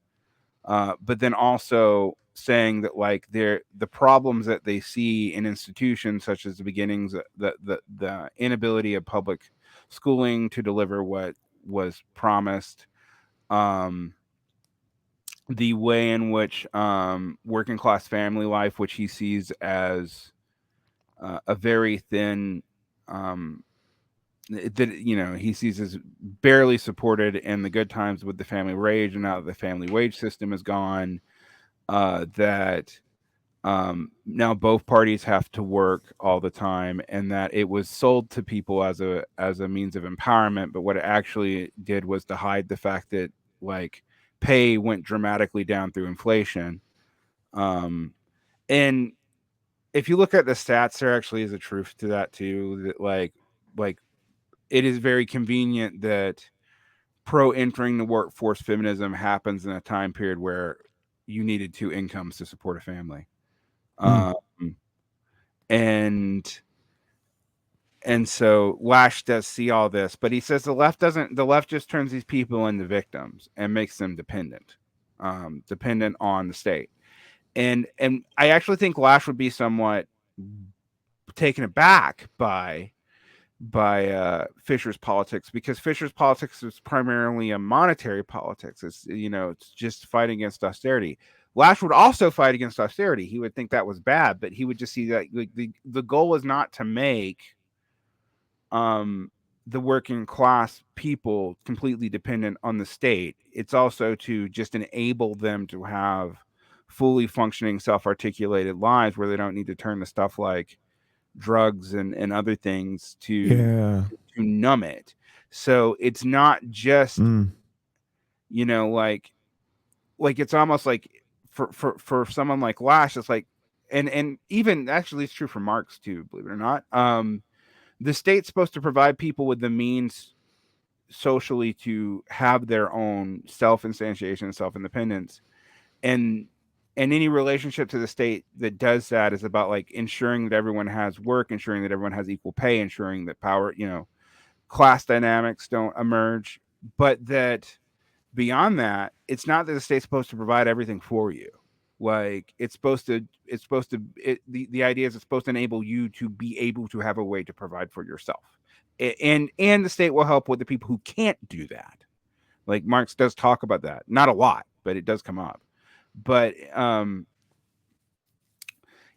but then also saying that like the problems that they see in institutions such as the beginnings, the inability of public schooling to deliver what was promised, um, the way in which working class family life, which he sees as a very thin, um, that he sees as barely supported in the good times with the family wage, and now that the family wage system is gone, that now both parties have to work all the time, and that it was sold to people as a means of empowerment, but what it actually did was to hide the fact that like pay went dramatically down through inflation. um and if you look at the stats, there actually is a truth to that too, that like it is very convenient that pro entering the workforce feminism happens in a time period where you needed two incomes to support a family. mm. um and so Lash does see all this, but he says the left just turns these people into victims and makes them dependent on the state. And I actually think Lash would be somewhat taken aback by Fisher's politics, because Fisher's politics is primarily a monetary politics. It's just fighting against austerity. Lash would also fight against austerity. He would think that was bad, but he would just see that like, the goal is not to make um the working class people completely dependent on the state. It's also to just enable them to have fully functioning self-articulated lives where they don't need to turn to stuff like drugs and other things Yeah. to numb it. So it's not just, Mm, like it's almost like for someone like Lash, it's like, and even actually it's true for Marx too, believe it or not. The state's supposed to provide people with the means socially to have their own self-instantiation and self-independence, and any relationship to the state that does that is about like ensuring that everyone has work, ensuring that everyone has equal pay, ensuring that power, class dynamics don't emerge. But that beyond that, it's not that the state's supposed to provide everything for you. Like the idea is it's supposed to enable you to be able to have a way to provide for yourself. And the state will help with the people who can't do that. Like Marx does talk about that, not a lot, but it does come up. But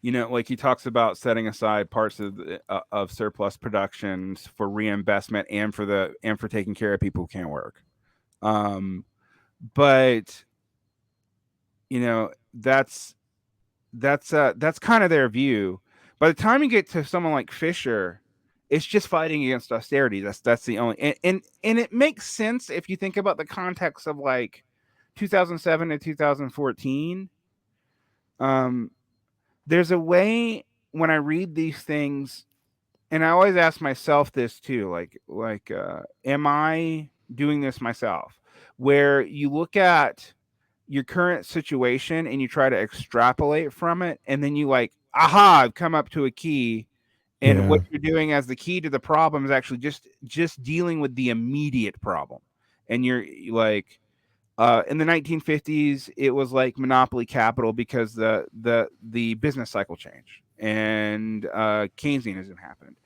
like he talks about setting aside parts of surplus productions for reinvestment and for taking care of people who can't work. um but that's that's kind of their view. By the time you get to someone like Fisher, it's just fighting against austerity. That's the only, and it makes sense if you think about the context of like 2007 to 2014. um there's a way when I read these things, and I always ask myself this too, am I doing this myself? Where you look at your current situation and you try to extrapolate from it, and then you like, aha, I've come up to a key, and what yeah. you're doing as the key to the problem is actually just dealing with the immediate problem. And you're like, In the 1950s, it was like monopoly capital because the business cycle changed and Keynesianism happened,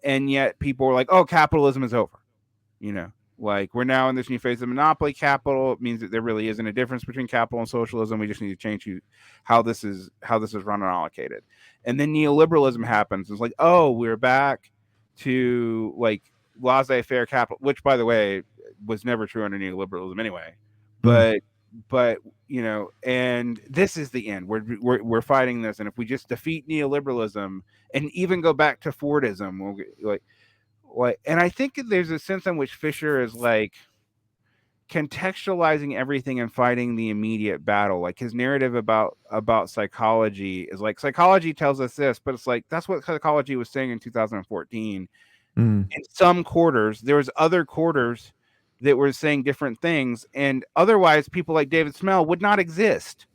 and yet people were like, "Oh, capitalism is over." You know, like we're now in this new phase of monopoly capital. It means that there really isn't a difference between capital and socialism. We just need to change how this is run and allocated. And then neoliberalism happens. It's like, oh, we're back to like laissez-faire capital, which by the way was never true under neoliberalism anyway. Mm. But and this is the end. We're fighting this, and if we just defeat neoliberalism and even go back to Fordism, we'll and I think there's a sense in which Fisher is like contextualizing everything and fighting the immediate battle. Like his narrative about psychology is like psychology tells us this, but it's like that's what psychology was saying in 2014. Mm. In some quarters, there was other quarters that were saying different things, and otherwise people like David Smail would not exist.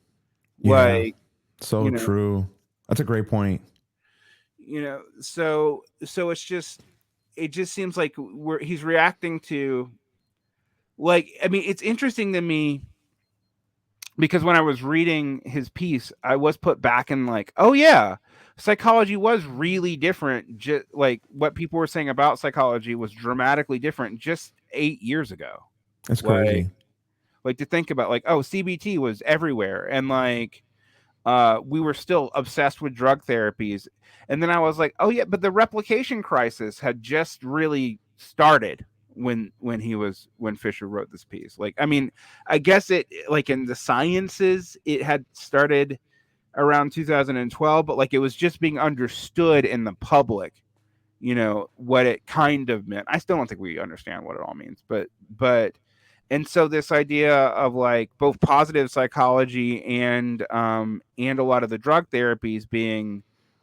Yeah, Like, so you know, true. That's a great point. so it just seems like he's reacting to, like, I mean, it's interesting to me because when I was reading his piece, I was put back in like, oh yeah, psychology was really different. Just like what people were saying about psychology was dramatically different just 8 years ago. That's Like, crazy. to think about, like, oh, CBT was everywhere, and like we were still obsessed with drug therapies. And then I was like, oh yeah, but the replication crisis had just really started when Fisher wrote this piece. Like, I mean, I guess it, like, in the sciences it had started around 2012, but like it was just being understood in the public, what it kind of meant. I still don't think we understand what it all means, but and so this idea of like both positive psychology and a lot of the drug therapies being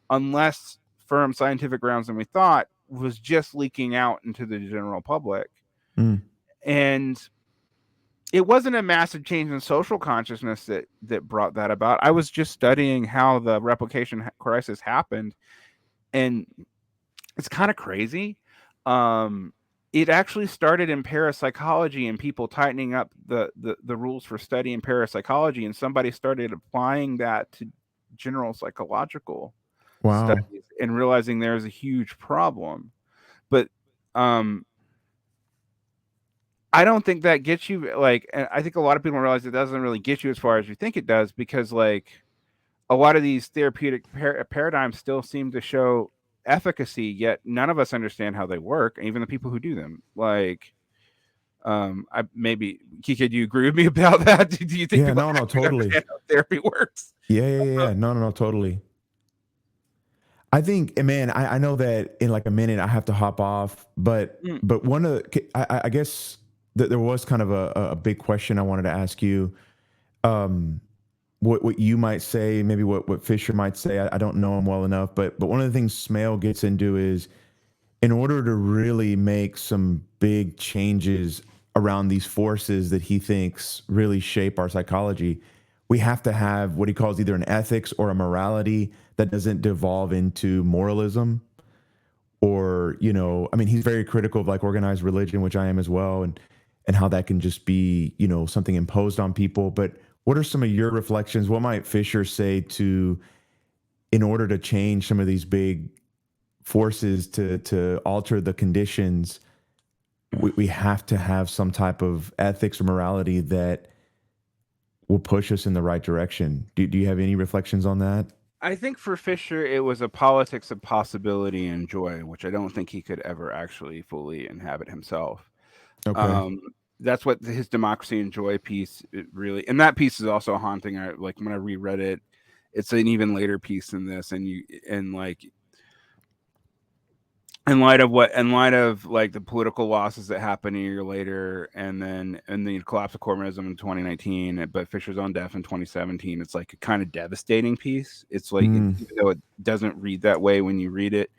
on less firm scientific grounds than we thought was just leaking out into the general public. Mm. And it wasn't a massive change in social consciousness that brought that about. I was just studying how the replication crisis happened, and it's kind of crazy. Um, it actually started in parapsychology and people tightening up the rules for studying parapsychology, and somebody started applying that to general psychological Wow. studies and realizing there's a huge problem. But um, I don't think that gets you, like, and I think a lot of people realize it doesn't really get you as far as you think it does, because like a lot of these therapeutic paradigms still seem to show efficacy, yet none of us understand how they work, even the people who do them. Like, I maybe Kike, do you agree with me about that? Do you think Yeah, people no, no, actually totally. understand how therapy works? Yeah. No, no, no, totally. I think, and man, I know that in like a minute I have to hop off, Mm, but one of the, I guess that there was kind of a big question I wanted to ask you. Um, what you might say, maybe what Fisher might say. I don't know him well enough, but one of the things Smail gets into is in order to really make some big changes around these forces that he thinks really shape our psychology, we have to have what he calls either an ethics or a morality that doesn't devolve into moralism. Or, I mean, he's very critical of like organized religion, which I am as well, and how that can just be, something imposed on people. But what are some of your reflections? What might Fisher say to, in order to change some of these big forces to alter the conditions, we have to have some type of ethics or morality that will push us in the right direction. Do you have any reflections on that? I think for Fisher, it was a politics of possibility and joy, which I don't think he could ever actually fully inhabit himself. Okay. Um, that's what his democracy and joy piece, it really, and that piece is also haunting. I like when I reread it, it's an even later piece than this, and like in light of like the political losses that happened a year later, and the collapse of Cormonism in 2019, but Fisher's own death in 2017, it's like a kind of devastating piece. It's like Mm. even though it doesn't read that way when you read it,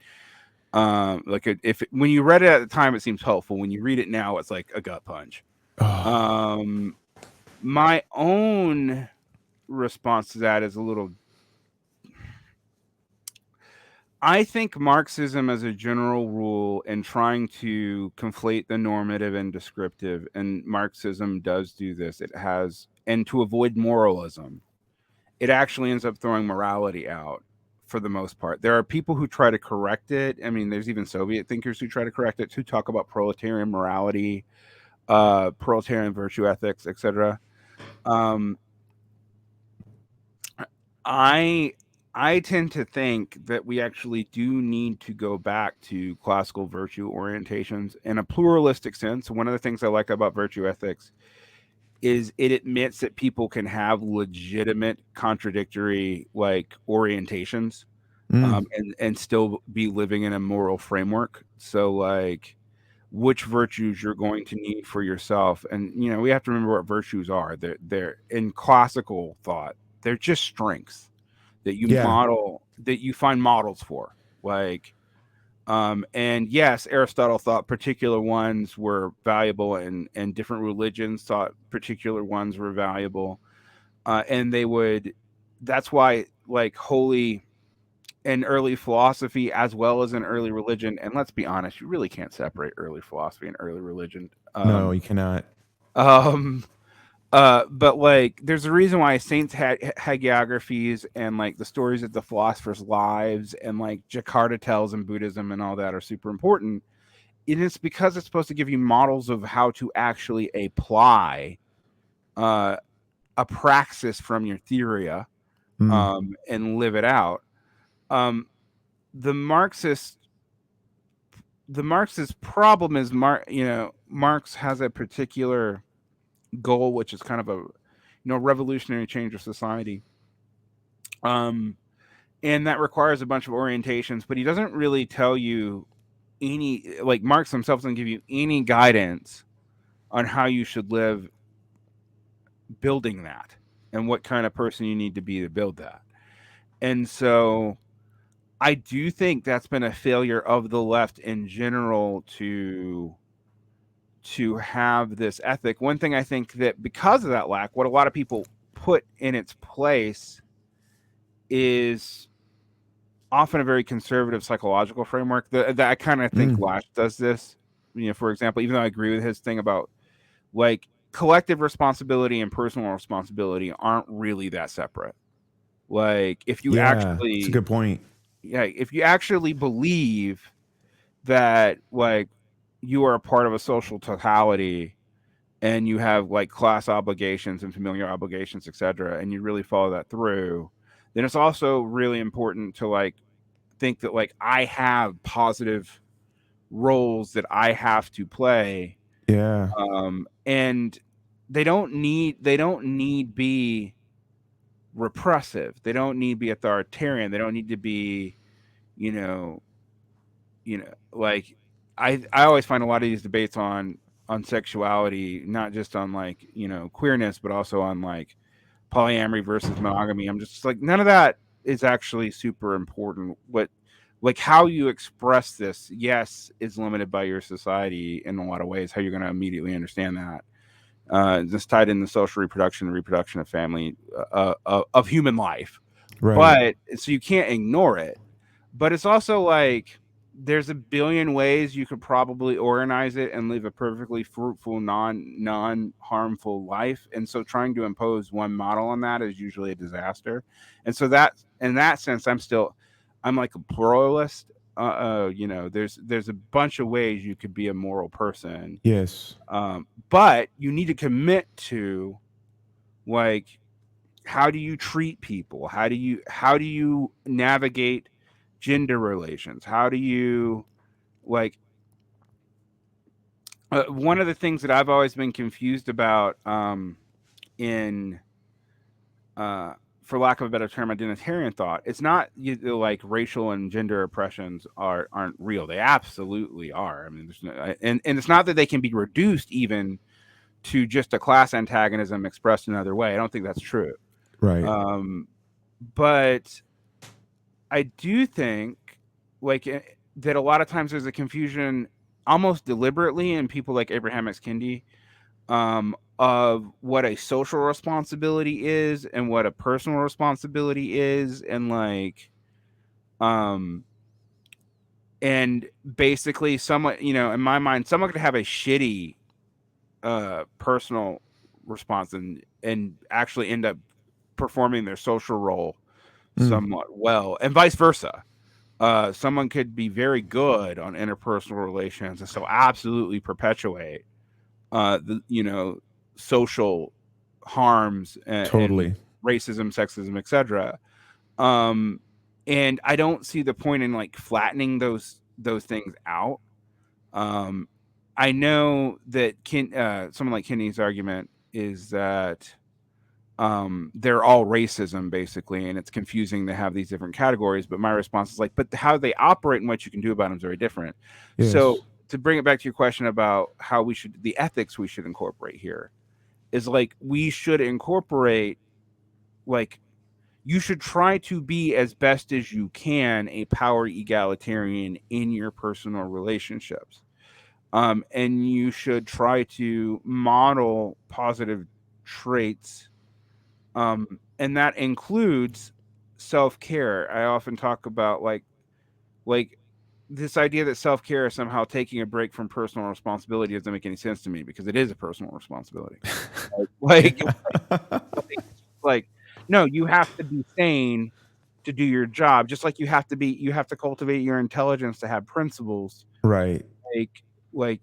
like when you read it at the time, it seems hopeful. When you read it now, it's like a gut punch. Oh, Um, my own response to that is a little. I think Marxism, as a general rule, and trying to conflate the normative and descriptive, and Marxism does do this. It has, and to avoid moralism, it actually ends up throwing morality out for the most part. There are people who try to correct it. I mean, there's even Soviet thinkers who try to correct it, who talk about proletarian morality, proletarian virtue ethics, etc. Um, I I tend to think that we actually do need to go back to classical virtue orientations in a pluralistic sense. One of the things I like about virtue ethics is it admits that people can have legitimate contradictory like orientations, Mm, and still be living in a moral framework. So like which virtues you're going to need for yourself. And we have to remember what virtues are. They're in classical thought, they're just strengths that you yeah. model, that you find models for. Like and yes, Aristotle thought particular ones were valuable, and different religions thought particular ones were valuable. And they would, that's why like holy in early philosophy as well as in early religion, and let's be honest, you really can't separate early philosophy and early religion. No, you cannot. Um but like there's a reason why saints had hagiographies, and like the stories of the philosophers lives, and like Jakarta tells in Buddhism and all that are super important. It is because it's supposed to give you models of how to actually apply uh a praxis from your theoria, Mm, and live it out. um the marxist the Marxist problem is Marx has a particular goal, which is kind of a revolutionary change of society. Um, and that requires a bunch of orientations, but he doesn't really tell you any, like Marx himself doesn't give you any guidance on how you should live building that, and what kind of person you need to be to build that. And so I do think that's been a failure of the left in general to have this ethic. One thing I think that because of that lack, what a lot of people put in its place is often a very conservative psychological framework. That I kind of think mm, Lash does this. For example, even though I agree with his thing about like collective responsibility and personal responsibility aren't really that separate. Like if you yeah, it's a actually, good point. yeah, if you actually believe that like you are a part of a social totality, and you have like class obligations and familiar obligations, etc., and you really follow that through, then it's also really important to like think that like I have positive roles that I have to play, Yeah, and they don't need be repressive. They don't need to be authoritarian. They don't need to be, you know, like I always find a lot of these debates on sexuality, not just on like queerness, but also on like polyamory versus monogamy. I'm just like none of that is actually super important. What like how you express this, yes, is limited by your society in a lot of ways. How you're going to immediately understand that. Just tied in the social reproduction and reproduction of family, of human life, right. but so you can't ignore it. But it's also like there's a billion ways you could probably organize it and live a perfectly fruitful, non harmful life. And so trying to impose one model on that is usually a disaster. And so that in that sense, I'm like a pluralist. There's a bunch of ways you could be a moral person, Yes. but you need to commit to like how do you treat people, how do you navigate gender relations, how do you like one of the things that I've always been confused about, in uh for lack of a better term, identitarian thought. It's not like racial and gender oppressions aren't real. They absolutely are. I mean, there's no, and it's not that they can be reduced even to just a class antagonism expressed another way. I don't think that's true. Right. Um, but I do think like that a lot of times there's a confusion almost deliberately in people like Abraham X. Kendi, of what a social responsibility is and what a personal responsibility is, and like um and basically someone, in my mind, someone could have a shitty personal response and actually end up performing their social role Mm, somewhat well, and vice versa. Someone could be very good on interpersonal relations and so absolutely perpetuate the social harms and totally. racism, sexism, etc. Um, and I don't see the point in like flattening those things out. Um, I know that someone like Kinney's argument is that they're all racism basically, and it's confusing to have these different categories. But my response is like, but how they operate and what you can do about them is very different. So Yes. to bring it back to your question about how the ethics we should incorporate here is like we should incorporate like you should try to be as best as you can a power egalitarian in your personal relationships. And you should try to model positive traits. And that includes self-care. I often talk about like this idea that self-care is somehow taking a break from personal responsibility doesn't make any sense to me because it is a personal responsibility. Like, Yeah. like no, you have to be sane to do your job, just like you have to cultivate your intelligence to have principles. Right. like like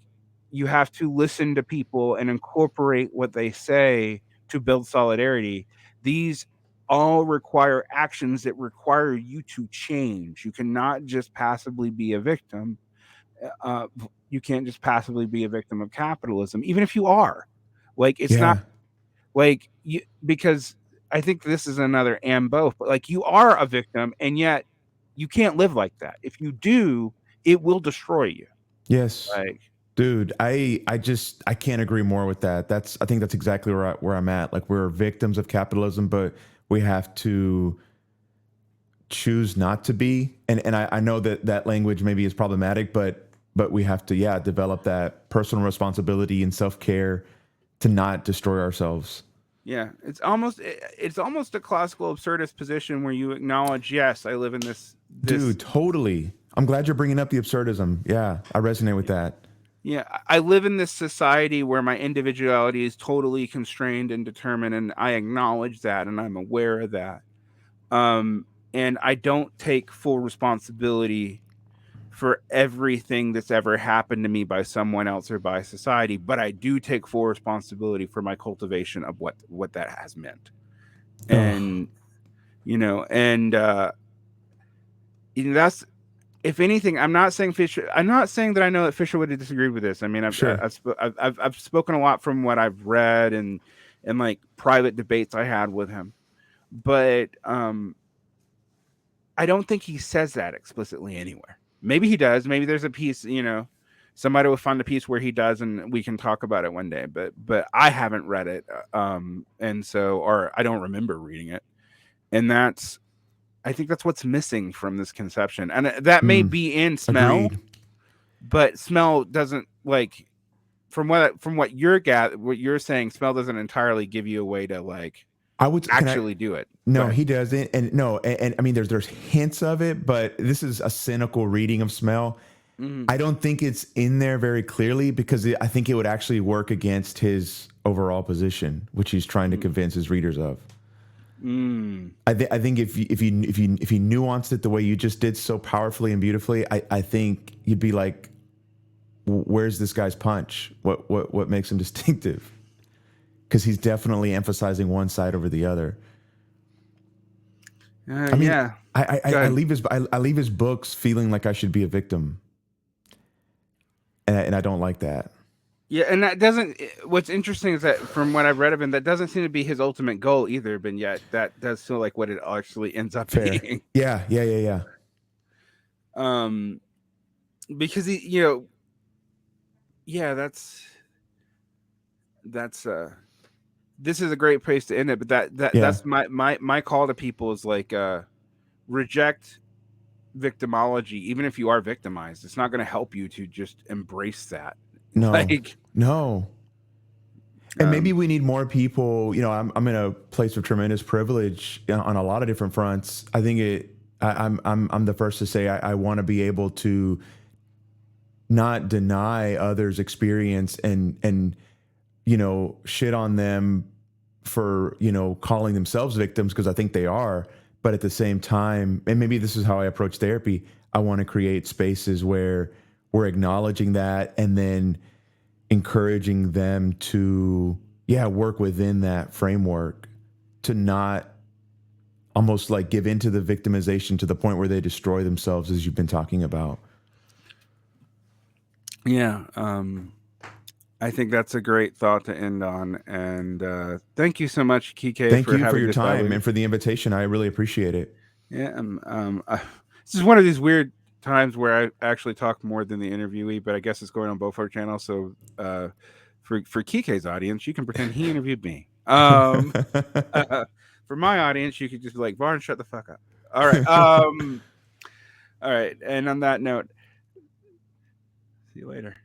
you have to listen to people and incorporate what they say to build solidarity. These all require actions that require you to change. You cannot just passively be a victim. You can't just passively be a victim of capitalism, even if you are. Like it's not Yeah. like you because I think this is another and both, but like you are a victim and yet you can't live like that. If you do, it will destroy you. Yes. Like Dude, I can't agree more with that. I think that's exactly where I'm at. Like we're victims of capitalism, but we have to choose not to be. And I know that that language maybe is problematic, but we have to, yeah, develop that personal responsibility and self-care to not destroy ourselves. yeah, it's almost a classical absurdist position where you acknowledge, yes, I live in this Dude, totally. I'm glad you're bringing up the absurdism. Yeah, I resonate with that. yeah, I live in this society where my individuality is totally constrained and determined, and I acknowledge that and I'm aware of that. Um, and I don't take full responsibility for everything that's ever happened to me by someone else or by society, but I do take full responsibility for my cultivation of what that has meant. Oh, And and that's if anything, I'm not saying that I know that Fisher would have disagreed with this. I mean, sure. I've spoken a lot from what I've read and like private debates I had with him, but I don't think he says that explicitly anywhere. Maybe he does. Maybe there's a piece, somebody will find a piece where he does, and we can talk about it one day. But I haven't read it, and so or I don't remember reading it, and I think that's what's missing from this conception, and that may Mm, be in Smail, agreed. but Smail doesn't like from what you're saying. Smail doesn't entirely give you a way to like I would, can I, actually do it. Go no, ahead. he doesn't. And no, and I mean, there's hints of it, but this is a cynical reading of Smell. Mm-hmm. I don't think it's in there very clearly because I think it would actually work against his overall position, which he's trying to convince his readers of. Mm. I think if you nuanced it the way you just did so powerfully and beautifully, I think you'd be like, where's this guy's punch? What makes him distinctive? Because he's definitely emphasizing one side over the other. I mean, Yeah. I, I, Go I ahead. leave his I leave his books feeling like I should be a victim, and I don't like that. Yeah, and that doesn't. What's interesting is that from what I've read of him, that doesn't seem to be his ultimate goal either. But yet, that does feel like what it actually ends up Fair. being. Yeah, yeah, yeah, yeah. Um, because yeah, that's this is a great place to end it. But Yeah. that's my call to people is like reject victimology, even if you are victimized. It's not going to help you to just embrace that. No. Like, No. And maybe um, we need more people. I'm in a place of tremendous privilege on a lot of different fronts. I think I'm the first to say I want to be able to not deny others' experience and shit on them for calling themselves victims, because I think they are. But at the same time, and maybe this is how I approach therapy, I want to create spaces where we're acknowledging that and then encouraging them to work within that framework, to not almost like give into the victimization to the point where they destroy themselves, as you've been talking about. Yeah. I think that's a great thought to end on. And thank you so much, Quique, Thank for you for having your this dialogue. time and for the invitation. I really appreciate it. Yeah. This is one of these weird times where I actually talk more than the interviewee, but I guess it's going on both our channels. So for Quique's audience, you can pretend he interviewed me. For my audience, you could just be like, Varn, shut the fuck up. All right. All right. And on that note, see you later.